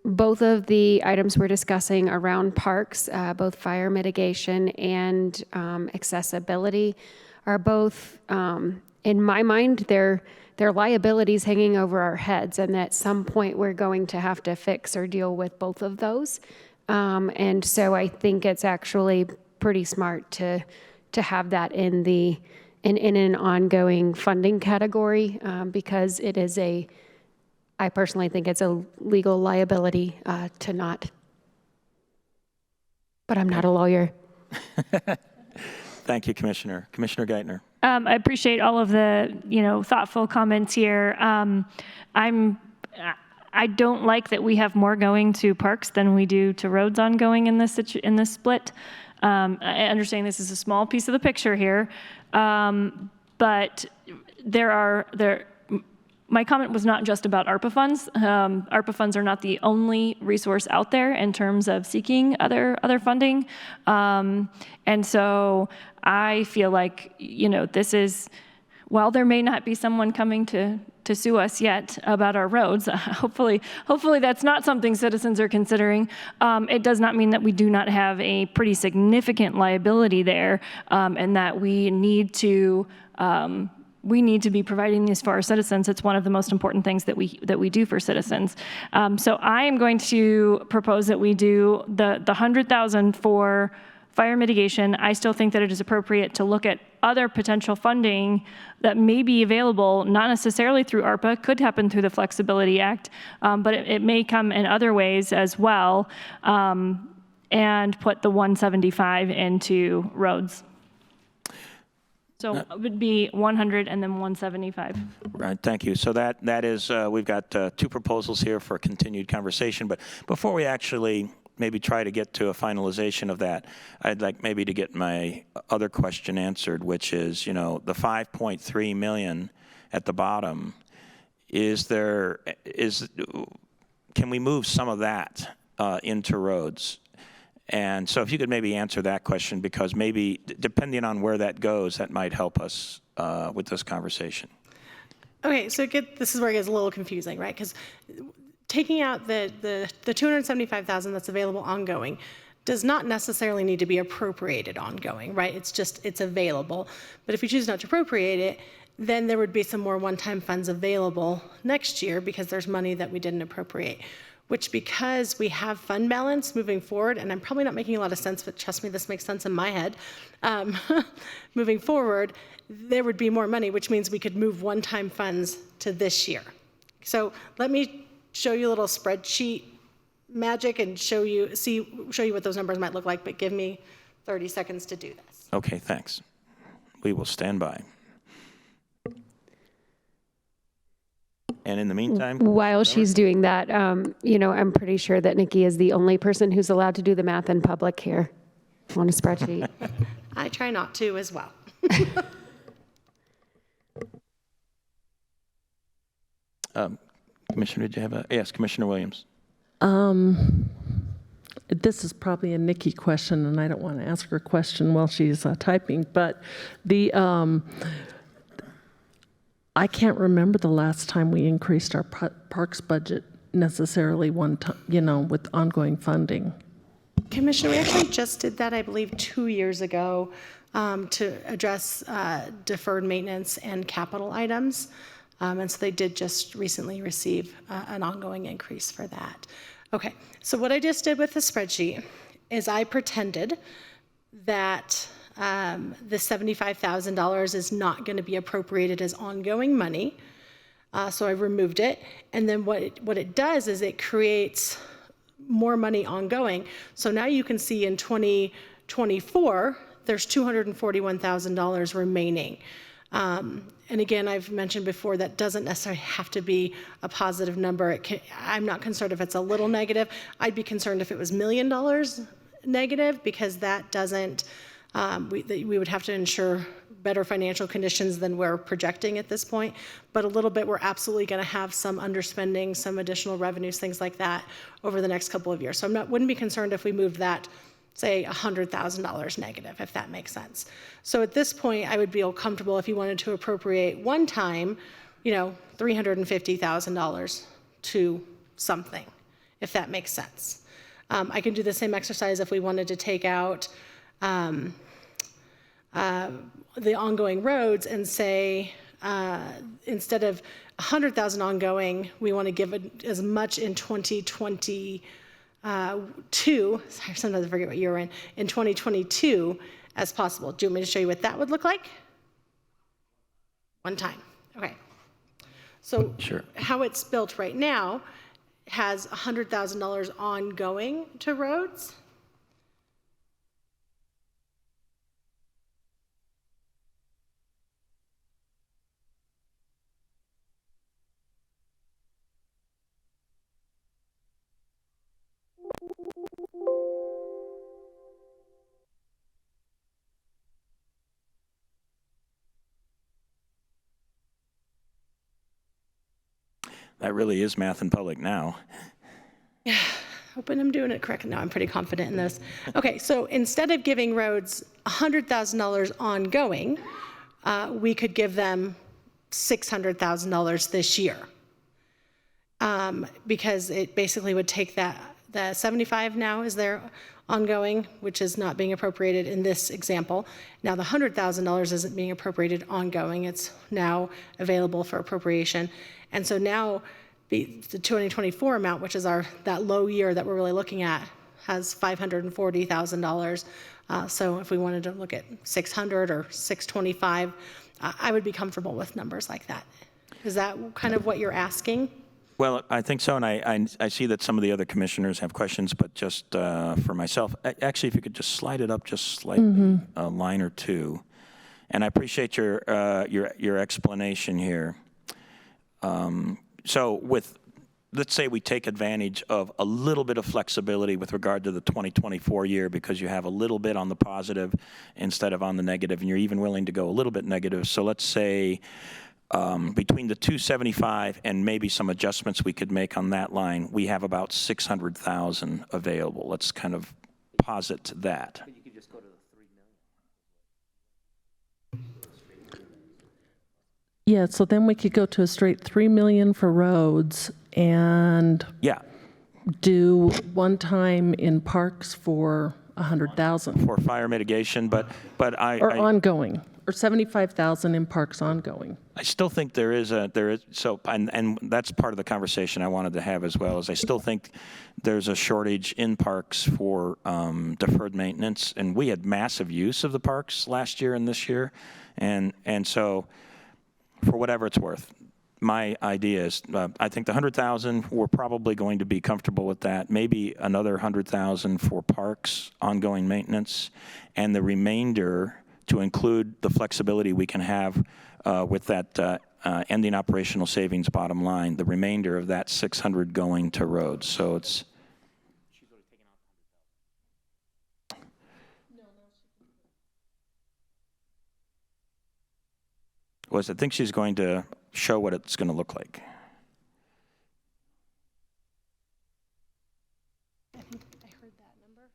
both of the items we're discussing around parks, both fire mitigation and accessibility, are both, in my mind, they're liabilities hanging over our heads, and at some point we're going to have to fix or deal with both of those. And so I think it's actually pretty smart to have that in an ongoing funding category, because it is I personally think it's a legal liability to not. But I'm not a lawyer. Thank you, Commissioner. Commissioner Geithner. I appreciate all of the, thoughtful comments here. I don't like that we have more going to parks than we do to roads ongoing in this split. I understand this is a small piece of the picture here, but my comment was not just about ARPA funds. ARPA funds are not the only resource out there in terms of seeking other funding. And so I feel like, this is, while there may not be someone coming to sue us yet about our roads, hopefully that's not something citizens are considering. It does not mean that we do not have a pretty significant liability there, and that we need to be providing these for our citizens. It's one of the most important things that we do for citizens. So I am going to propose that we do the 100,000 for fire mitigation. I still think that it is appropriate to look at other potential funding that may be available, not necessarily through ARPA, could happen through the Flexibility Act, but it may come in other ways as well, and put the 175 into roads. So it would be 100 and then 175. Right, thank you. So that is, we've got two proposals here for continued conversation, but before we actually maybe try to get to a finalization of that, I'd like maybe to get my other question answered, which is, the 5.3 million at the bottom, can we move some of that into roads? And so if you could maybe answer that question, because maybe depending on where that goes, that might help us with this conversation. Okay, so this is where it gets a little confusing, right? Because taking out the 275,000 that's available ongoing does not necessarily need to be appropriated ongoing, right? It's available. But if you choose not to appropriate it, then there would be some more one-time funds available next year because there's money that we didn't appropriate, which, because we have fund balance moving forward, and I'm probably not making a lot of sense, but trust me, this makes sense in my head, moving forward, there would be more money, which means we could move one-time funds to this year. So let me show you a little spreadsheet magic and show you what those numbers might look like, but give me 30 seconds to do this. Okay, thanks. We will stand by. And in the meantime, While she's doing that, I'm pretty sure that Nikki is the only person who's allowed to do the math in public here on a spreadsheet. I try not to as well. Commissioner, did you have yes, Commissioner Williams. This is probably a Nikki question, and I don't want to ask her a question while she's typing, but I can't remember the last time we increased our parks budget necessarily one time, with ongoing funding. Commissioner, we actually just did that, I believe, 2 years ago to address deferred maintenance and capital items. And so they did just recently receive an ongoing increase for that. Okay, so what I just did with the spreadsheet is I pretended that the $75,000 is not going to be appropriated as ongoing money. So I removed it. And then what it does is it creates more money ongoing. So now you can see in 2024, there's $241,000 remaining. And again, I've mentioned before, that doesn't necessarily have to be a positive number. I'm not concerned if it's a little negative. I'd be concerned if it was $1 million negative, because that doesn't, we would have to ensure better financial conditions than we're projecting at this point. But a little bit, we're absolutely going to have some underspending, some additional revenues, things like that over the next couple of years. So wouldn't be concerned if we moved that, say, $100,000 negative, if that makes sense. So at this point, I would feel comfortable if you wanted to appropriate one time, $350,000 to something, if that makes sense. I can do the same exercise if we wanted to take out the ongoing roads and say, instead of 100,000 ongoing, we want to give it as much in 2022. Sorry, sometimes I forget what year we're in 2022 as possible. Do you want me to show you what that would look like? One time. Okay. So Sure. How it's built right now has $100,000 ongoing to roads. That really is math in public now. Yeah, hoping I'm doing it correctly. No, I'm pretty confident in this. Okay, so instead of giving roads $100,000 ongoing, we could give them $600,000 this year. Because it basically would take the 75 now is their ongoing, which is not being appropriated in this example. Now the $100,000 isn't being appropriated ongoing. It's now available for appropriation. And so now the 2024 amount, which is that low year that we're really looking at, has $540,000. So if we wanted to look at 600 or 625, I would be comfortable with numbers like that. Is that kind of what you're asking? Well, I think so, and I see that some of the other commissioners have questions, but just for myself, actually, if you could just slide it up just slightly, a line or two, and I appreciate your explanation here. So let's say we take advantage of a little bit of flexibility with regard to the 2024 year, because you have a little bit on the positive instead of on the negative, and you're even willing to go a little bit negative. So let's say between the 275 and maybe some adjustments we could make on that line, we have about 600,000 available. Let's kind of posit that. You could just go to the 3 million. Yeah, so then we could go to a straight 3 million for roads and Yeah, do one time in parks for 100,000. for fire mitigation, but Or ongoing, or 75,000 in parks ongoing. I still think there is so, and that's part of the conversation I wanted to have as well, is I still think there's a shortage in parks for deferred maintenance, and we had massive use of the parks last year and this year, and so for whatever it's worth, my idea is, I think the 100,000, we're probably going to be comfortable with that. Maybe another 100,000 for parks, ongoing maintenance, and the remainder to include the flexibility we can have with that ending operational savings bottom line. The remainder of that 600 going to roads. So it's. I think she's going to show what it's going to look like. I think I heard that number.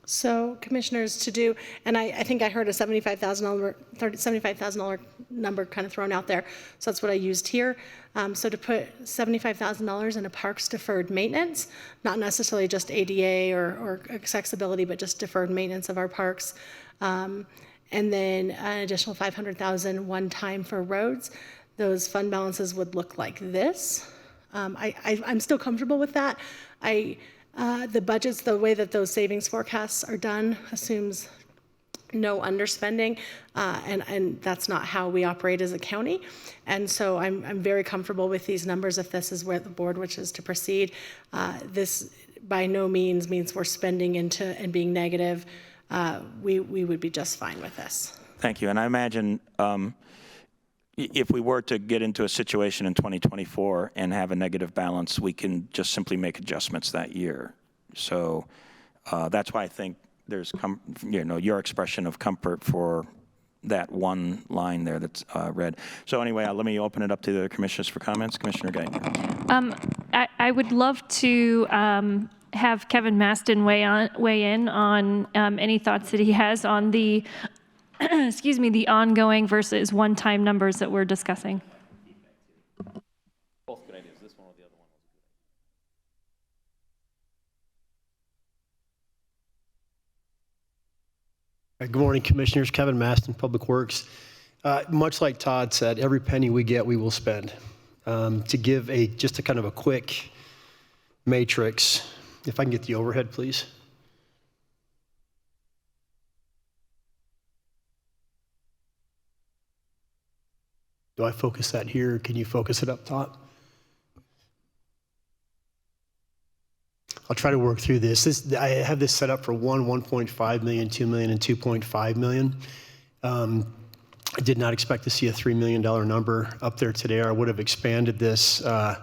So commissioners, to do, and I think I heard a $75,000 number kind of thrown out there. So that's what I used here. So to put $75,000 in a parks deferred maintenance, not necessarily just ADA or accessibility, but just deferred maintenance of our parks. And then an additional $500,000 one time for roads. Those fund balances would look like this. I'm still comfortable with that. The budgets, the way that those savings forecasts are done, assumes no underspending, and that's not how we operate as a county. And so I'm very comfortable with these numbers if this is where the board wishes to proceed. This by no means means we're spending into and being negative. We would be just fine with this. Thank you. And I imagine if we were to get into a situation in 2024 and have a negative balance, we can just simply make adjustments that year. So that's why I think there's, your expression of comfort for that one line there that's read. So anyway, let me open it up to the commissioners for comments. Commissioner Geiger. I would love to have Kevin Maston weigh in on any thoughts that he has on the excuse me, the ongoing versus one-time numbers that we're discussing. Both good ideas. This one or the other one was Good morning, Commissioners. Kevin Maston, Public Works. Much like Todd said, every penny we get, we will spend. To give just a kind of a quick matrix, if I can get the overhead, please. Do I focus that here? Can you focus it up top? I'll try to work through this. I have this set up for 1.5 million, 2 million, and 2.5 million. I did not expect to see a $3 million number up there today, or I would have expanded this a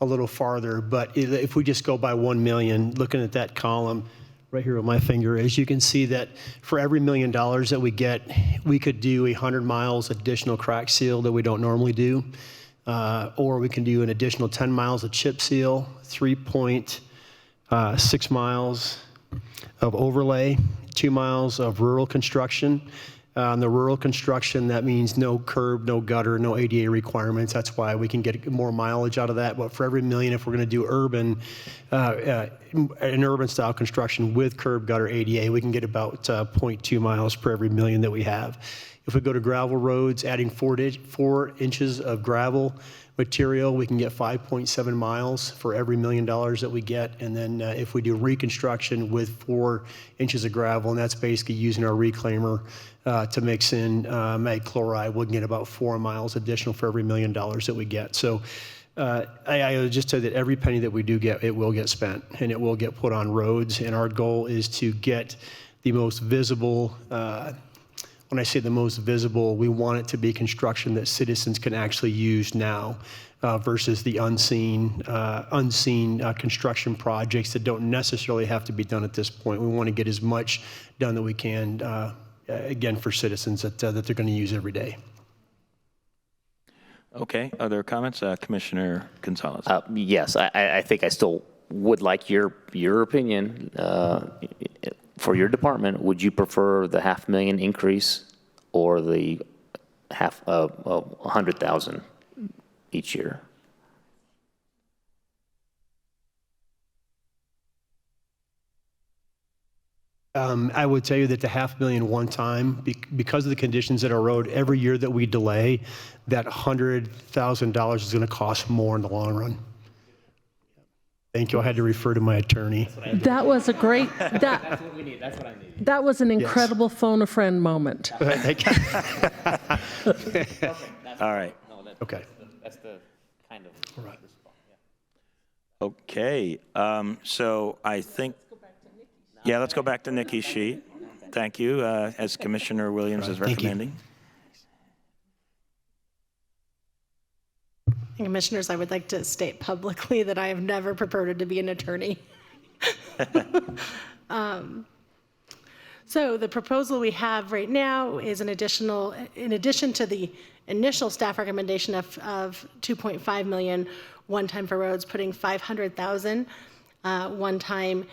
little farther. But if we just go by 1 million, looking at that column right here with my finger, as you can see that for every $1 million that we get, we could do 100 miles additional crack seal that we don't normally do, or we can do an additional 10 miles of chip seal, 3.6 miles of overlay, 2 miles of rural construction. On the rural construction, that means no curb, no gutter, no ADA requirements. That's why we can get more mileage out of that. But for every million, if we're going to do urban, an urban style construction with curb, gutter, ADA, we can get about 0.2 miles per every million that we have. If we go to gravel roads, adding 4 inches of gravel material, we can get 5.7 miles for every $1 million that we get. And then if we do reconstruction with 4 inches of gravel, and that's basically using our reclaimer to mix in mag chloride, we'll get about 4 miles additional for every $1 million that we get. So I would just say that every penny that we do get, it will get spent and it will get put on roads. And our goal is to get the most visible, when I say the most visible, we want it to be construction that citizens can actually use now versus the unseen construction projects that don't necessarily have to be done at this point. We want to get as much done that we can, again, for citizens that they're going to use every day. Okay, other comments? Commissioner Gonzalez. Yes, I think I still would like your opinion. For your department, would you prefer the $500,000 increase or the $100,000 each year? I would tell you that the $500,000 one time, because of the conditions at our road, every year that we delay, that $100,000 is going to cost more in the long run. Thank you. I had to refer to my attorney. That was a great, That's what we need. That's what I need. that was an incredible phone a friend moment. Thank you. All right. Okay. That's the kind of right. response. Okay, so I think, yeah, let's go back to Nikki's sheet. Thank you, as Commissioner Williams is Thank you. recommending. Commissioners, I would like to state publicly that I have never purported to be an attorney. So the proposal we have right now is in addition to the initial staff recommendation of 2.5 million one time for roads, putting 500,000 one time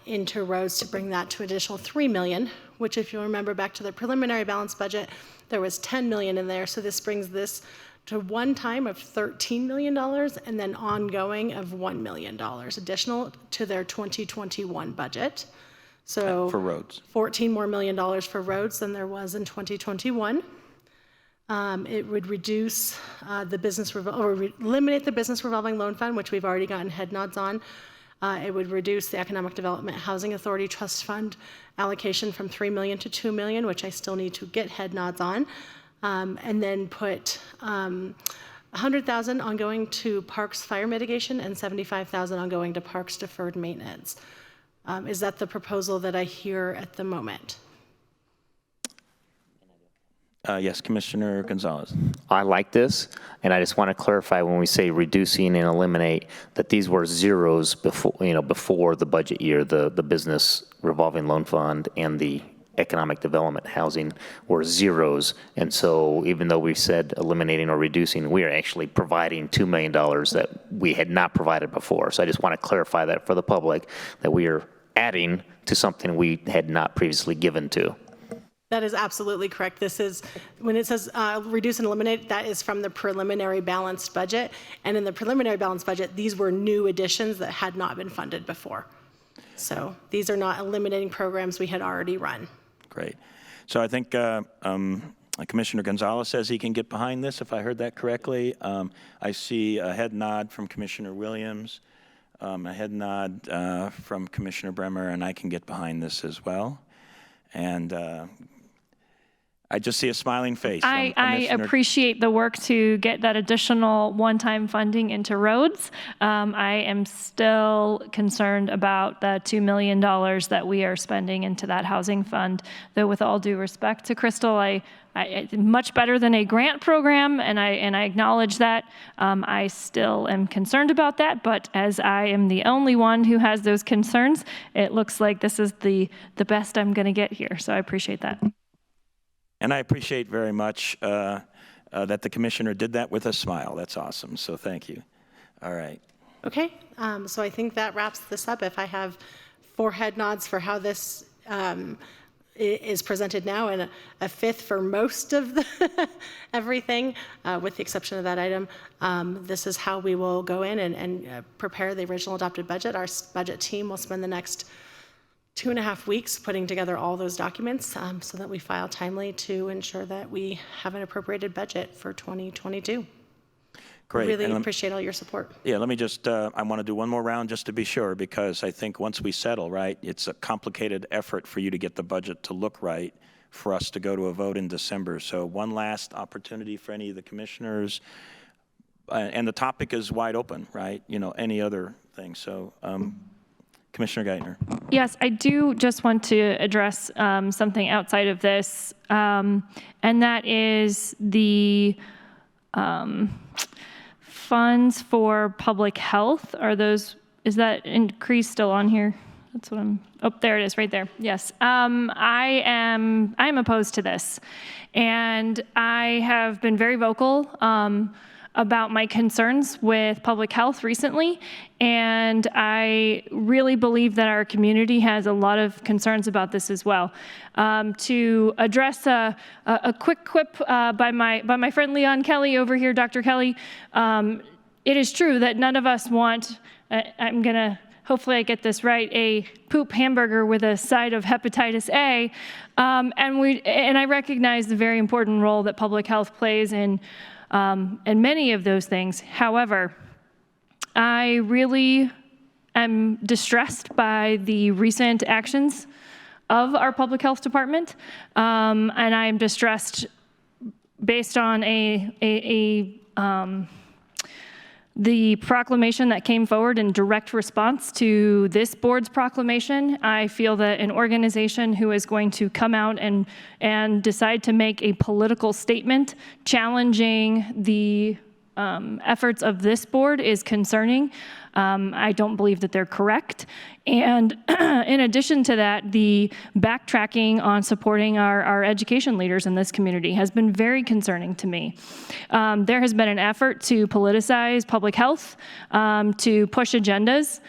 into roads to bring that to additional $3 million, which if you remember back to the preliminary balanced budget, there was $10 million in there. So this brings this to one time of $13 million and then ongoing of $1 million additional to their 2021 budget. So For roads. $14 million more for roads than there was in 2021. It would reduce eliminate the business revolving loan fund, which we've already gotten head nods on. It would reduce the Economic Development Housing Authority Trust Fund allocation from $3 million to $2 million, which I still need to get head nods on, and then put $100,000 ongoing to Parks Fire Mitigation and $75,000 ongoing to Parks Deferred Maintenance. Is that the proposal that I hear at the moment? Yes, Commissioner Gonzalez. I like this, and I just want to clarify when we say reducing and eliminate that these were zeros before the budget year. The business revolving loan fund and the economic development housing were zeros, and so even though we said eliminating or reducing, we are actually providing $2 million that we had not provided before. So I just want to clarify that for the public, that we are adding to something we had not previously given to. That is absolutely correct. This is, when it says reduce and eliminate, that is from the preliminary balanced budget. And in the preliminary balanced budget, these were new additions that had not been funded before. So these are not eliminating programs we had already run. Great. So I think Commissioner Gonzalez says he can get behind this, if I heard that correctly. I see a head nod from Commissioner Williams, a head nod from Commissioner Bremer, and I can get behind this as well. And I just see a smiling face. I appreciate the work to get that additional one-time funding into roads. I am still concerned about the $2 million that we are spending into that housing fund, though with all due respect to Crystal, I much better than a grant program, and I acknowledge that. I still am concerned about that, but as I am the only one who has those concerns, it looks like this is the best I'm going to get here, so I appreciate that. And I appreciate very much that the commissioner did that with a smile. That's awesome. So thank you. All right. Okay. So I think that wraps this up. If I have 4 head nods for how this is presented now and a fifth for most of the everything, with the exception of that item, this is how we will go in and prepare the original adopted budget. Our budget team will spend the next 2.5 weeks putting together all those documents so that we file timely to ensure that we have an appropriated budget for 2022. Great. Really appreciate all your support. Yeah, let me just, I want to do one more round just to be sure, because I think once we settle, right, it's a complicated effort for you to get the budget to look right for us to go to a vote in December. So one last opportunity for any of the commissioners. And the topic is wide open, right? You know, any other thing. So, Commissioner Geithner. Yes, I do just want to address something outside of this, and that is the funds for public health. Is that increase still on here? That's what there it is, right there. Yes. I'm opposed to this. And I have been very vocal about my concerns with public health recently, and I really believe that our community has a lot of concerns about this as well. To address a quick quip by my friend Leon Kelly over here, Dr. Kelly, it is true that none of us want, I'm gonna, hopefully I get this right, a poop hamburger with a side of hepatitis A, and I recognize the very important role that public health plays in many of those things. However, I really am distressed by the recent actions of our public health department, and I am distressed based on the proclamation that came forward in direct response to this board's proclamation. I feel that an organization who is going to come out and decide to make a political statement challenging the efforts of this board is concerning. I don't believe that they're correct. And in addition to that, the backtracking on supporting our education leaders in this community has been very concerning to me. There has been an effort to politicize public health, to push agendas,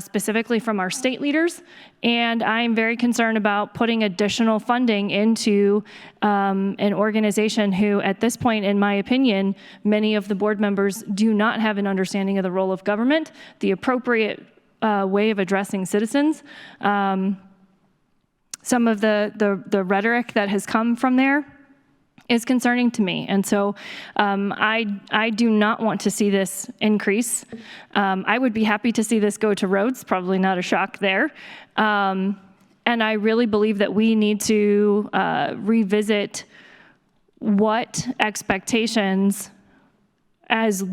specifically from our state leaders, and I'm very concerned about putting additional funding into an organization who, at this point, in my opinion, many of the board members do not have an understanding of the role of government, the appropriate way of addressing citizens. Some of the rhetoric that has come from there is concerning to me. And so I do not want to see this increase. I would be happy to see this go to roads, probably not a shock there. And I really believe that we need to revisit what expectations as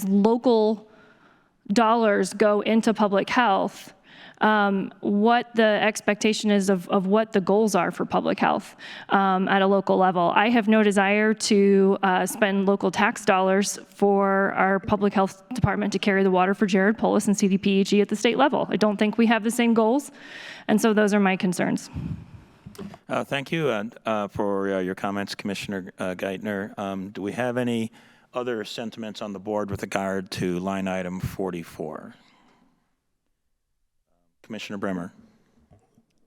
local dollars go into public health, what the expectation is of what the goals are for public health at a local level. I have no desire to spend local tax dollars for our public health department to carry the water for Jared Polis and CDPHE at the state level. I don't think we have the same goals, and so those are my concerns. Thank you for your comments, Commissioner Geithner. Do we have any other sentiments on the board with regard to line item 44? Commissioner Bremer.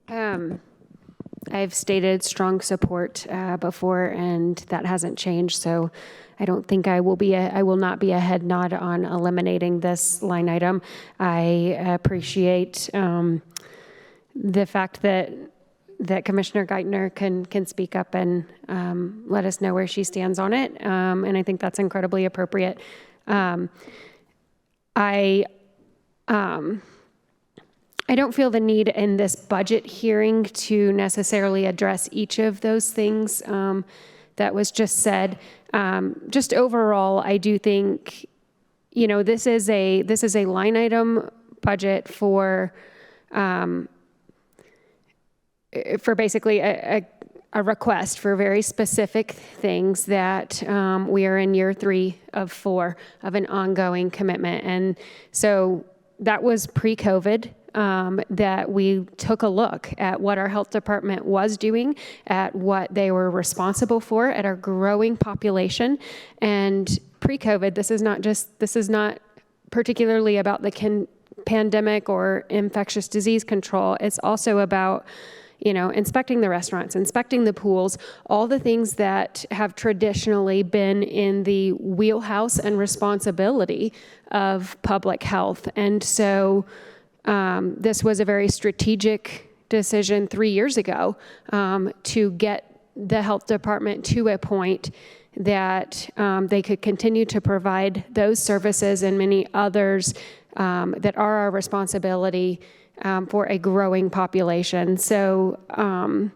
I've stated strong support before, and that hasn't changed. So I don't think I will not be a head nod on eliminating this line item. I appreciate the fact that Commissioner Geithner can speak up and let us know where she stands on it, and I think that's incredibly appropriate. I don't feel the need in this budget hearing to necessarily address each of those things that was just said. Just overall, I do think, this is a line item budget for basically a request for very specific things that we are in year 3 of 4 of an ongoing commitment. And so that was pre-COVID. That we took a look at what our health department was doing, at what they were responsible for, at our growing population. And pre-COVID, this is not particularly about the pandemic or infectious disease control. It's also about, inspecting the restaurants, inspecting the pools, all the things that have traditionally been in the wheelhouse and responsibility of public health. And so this was a very strategic decision 3 years ago to get the health department to a point that they could continue to provide those services and many others that are our responsibility for a growing population. So, I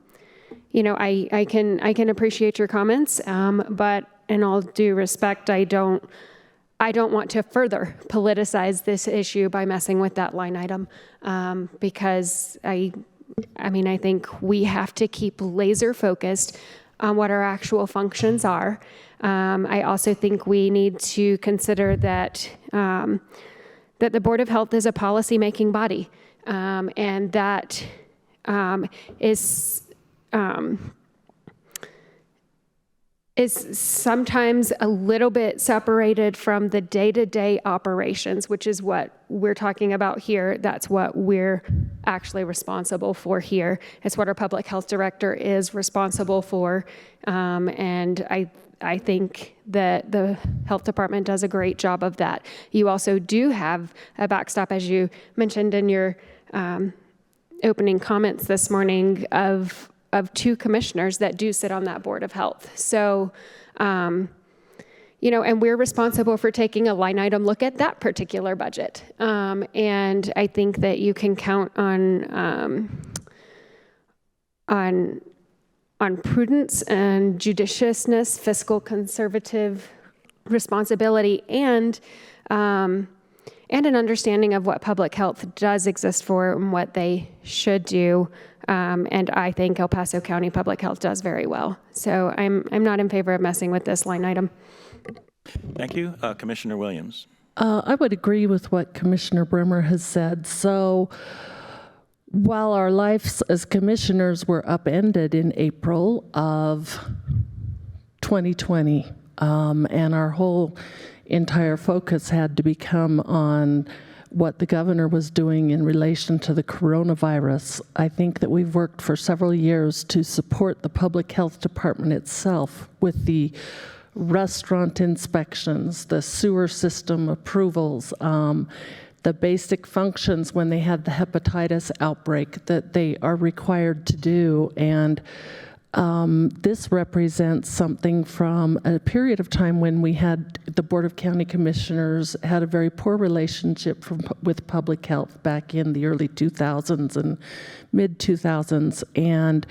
can appreciate your comments, but in all due respect, I don't want to further politicize this issue by messing with that line item, because I think we have to keep laser focused on what our actual functions are. I also think we need to consider that the Board of Health is a policy-making body, and that is sometimes a little bit separated from the day-to-day operations, which is what we're talking about here. That's what we're actually responsible for here. It's what our public health director is responsible for. And I think that the health department does a great job of that. You also do have a backstop, as you mentioned in your opening comments this morning, of 2 commissioners that do sit on that Board of Health. So, and we're responsible for taking a line item look at that particular budget. And I think that you can count on prudence and judiciousness, fiscal conservative responsibility, and an understanding of what public health does exist for and what they should do. And I think El Paso County Public Health does very well. So I'm not in favor of messing with this line item. Thank you. Commissioner Williams. I would agree with what Commissioner Brimmer has said. So while our lives as commissioners were upended in April of 2020, and our whole entire focus had to become on what the governor was doing in relation to the coronavirus, I think that we've worked for several years to support the public health department itself with the restaurant inspections, the sewer system approvals, the basic functions when they had the hepatitis outbreak that they are required to do. And this represents something from a period of time when we had the Board of County Commissioners had a very poor relationship with public health back in the early 2000s and mid 2000s. And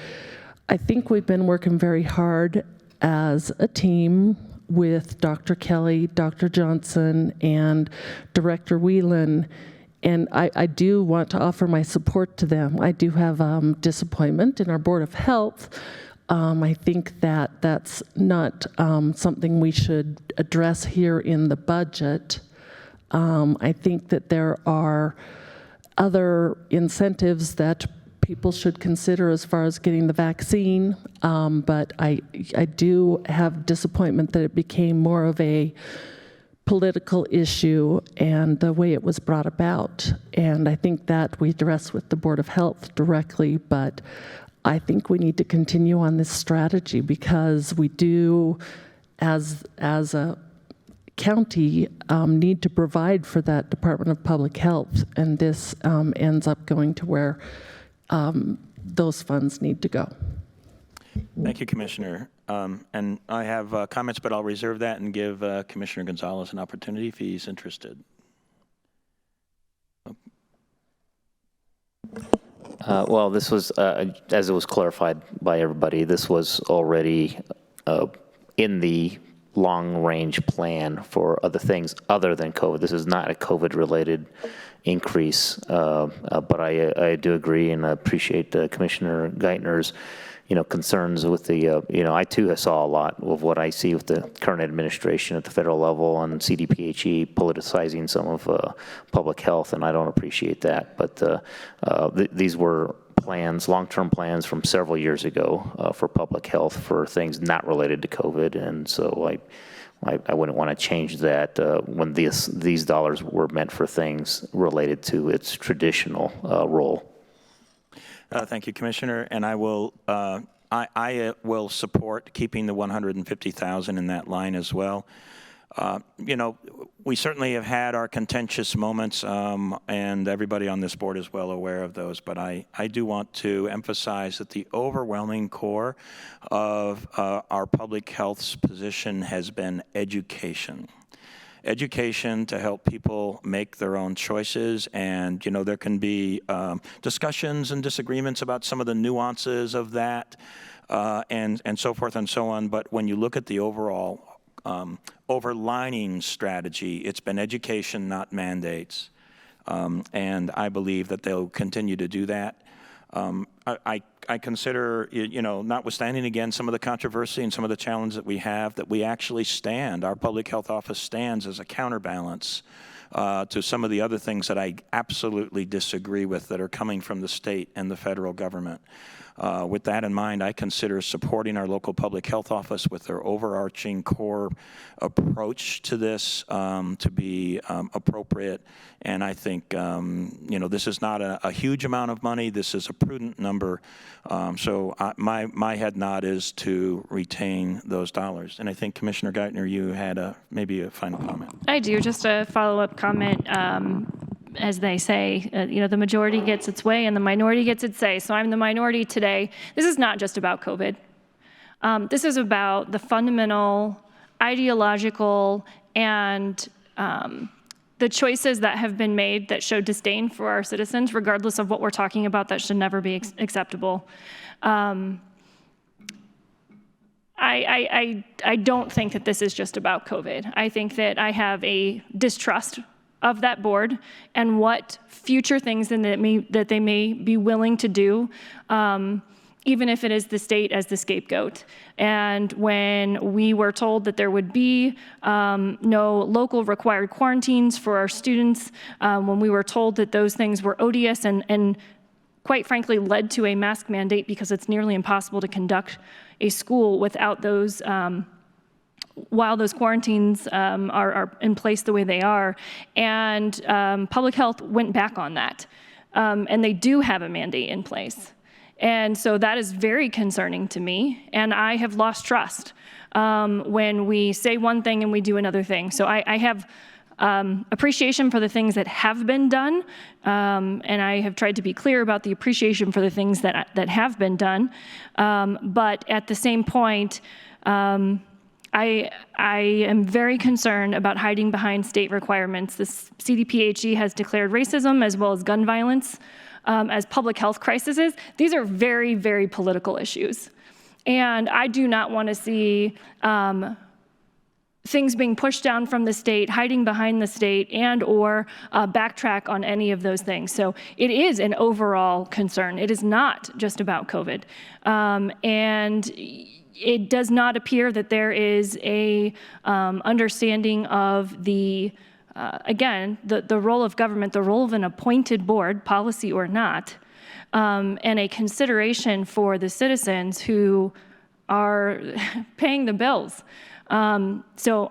I think we've been working very hard as a team with Dr. Kelly, Dr. Johnson, and Director Whelan. And I do want to offer my support to them. I do have disappointment in our Board of Health. I think that that's not something we should address here in the budget. I think that there are other incentives that people should consider as far as getting the vaccine, but I do have disappointment that it became more of a political issue and the way it was brought about. And I think that we address with the Board of Health directly, but I think we need to continue on this strategy because we do, as a county, need to provide for that Department of Public Health, and this ends up going to where those funds need to go. Thank you, Commissioner. And I have comments, but I'll reserve that and give Commissioner Gonzalez an opportunity if he's interested. Well, this was, as it was clarified by everybody, this was already in the long-range plan for other things other than COVID. This is not a COVID-related increase, but I do agree and I appreciate Commissioner Geithner's concerns with the, I too saw a lot of what I see with the current administration at the federal level on CDPHE politicizing some of public health, and I don't appreciate that. But these were plans, long-term plans from several years ago for public health for things not related to COVID, and so I wouldn't want to change that when these dollars were meant for things related to its traditional role. Thank you, Commissioner, and I will support keeping the $150,000 in that line as well. We certainly have had our contentious moments, and everybody on this board is well aware of those, but I do want to emphasize that the overwhelming core of our public health's position has been education. Education to help people make their own choices, and there can be discussions and disagreements about some of the nuances of that, and so forth and so on. But when you look at the overall overlining strategy, it's been education, not mandates, and I believe that they'll continue to do that. I consider, notwithstanding again some of the controversy and some of the challenge that we have, that we actually stand, our public health office stands as a counterbalance to some of the other things that I absolutely disagree with that are coming from the state and the federal government. With that in mind, I consider supporting our local public health office with their overarching core approach to this to be appropriate. And I think, this is not a huge amount of money. This is a prudent number. So my head nod is to retain those dollars. And I think, Commissioner Geithner, you had maybe a final comment. I do, just a follow-up comment. As they say, the majority gets its way and the minority gets its say. So I'm the minority today. This is not just about COVID. This is about the fundamental, ideological, and the choices that have been made that show disdain for our citizens, regardless of what we're talking about, that should never be acceptable. I don't think that this is just about COVID. I think that I have a distrust of that board and what future things that they may be willing to do even if it is the state as the scapegoat. And when we were told that there would be no local required quarantines for our students, when we were told that those things were odious and quite frankly led to a mask mandate because it's nearly impossible to conduct a school without those, while those quarantines are in place the way they are. And public health went back on that. And they do have a mandate in place. And so that is very concerning to me, and I have lost trust when we say one thing and we do another thing. So I have appreciation for the things that have been done, and I have tried to be clear about the appreciation for the things that have been done. But at the same point, I am very concerned about hiding behind state requirements. The CDPHE has declared racism as well as gun violence as public health crises. These are very, very political issues. And I do not want to see things being pushed down from the state, hiding behind the state, and or backtrack on any of those things. So it is an overall concern. It is not just about COVID. And it does not appear that there is a understanding of the again, the role of government, the role of an appointed board, policy or not, and a consideration for the citizens who are paying the bills. So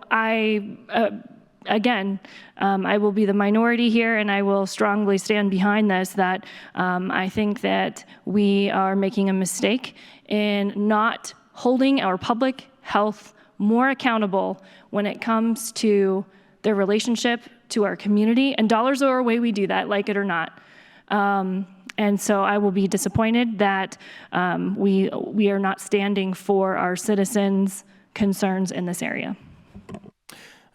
again, I will be the minority here, and I will strongly stand behind this, that I think that we are making a mistake in not holding our public health more accountable when it comes to their relationship to our community, and dollars are a way we do that, like it or not. And so I will be disappointed that we are not standing for our citizens' concerns in this area.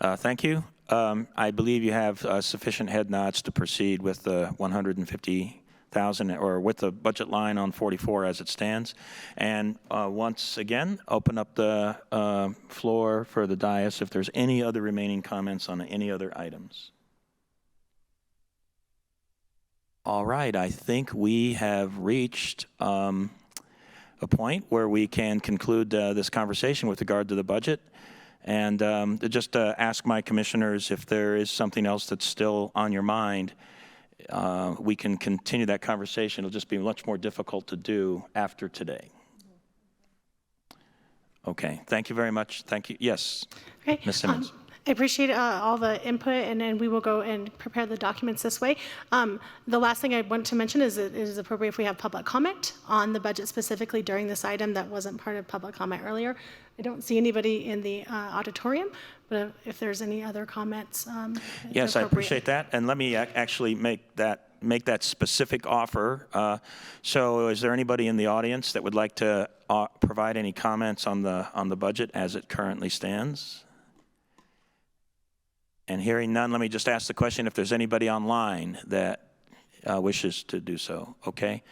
Thank you. I believe you have sufficient head nods to proceed with the 150,000 or with the budget line on 44 as it stands. And once again, open up the floor for the dais if there's any other remaining comments on any other items. All right, I think we have reached a point where we can conclude this conversation with regard to the budget. And just ask my commissioners if there is something else that's still on your mind. We can continue that conversation. It'll just be much more difficult to do after today. Okay, thank you very much. Thank you. Yes, Okay. Ms. Simmons. I appreciate all the input, and we will go and prepare the documents this way. The last thing I want to mention is it is appropriate if we have public comment on the budget specifically during this item that wasn't part of public comment earlier. I don't see anybody in the auditorium, but if there's any other comments. Yes, I appreciate that. And let me actually make that specific offer. So is there anybody in the audience that would like to provide any comments on the budget as it currently stands? And hearing none, let me just ask the question if there's anybody online that wishes to do so. Okay.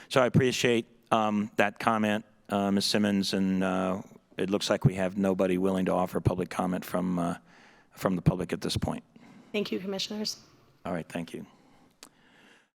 So I appreciate that comment, Ms. Simmons, and it looks like we have nobody willing to offer public comment from the public at this point. Thank you, commissioners. All right, thank you.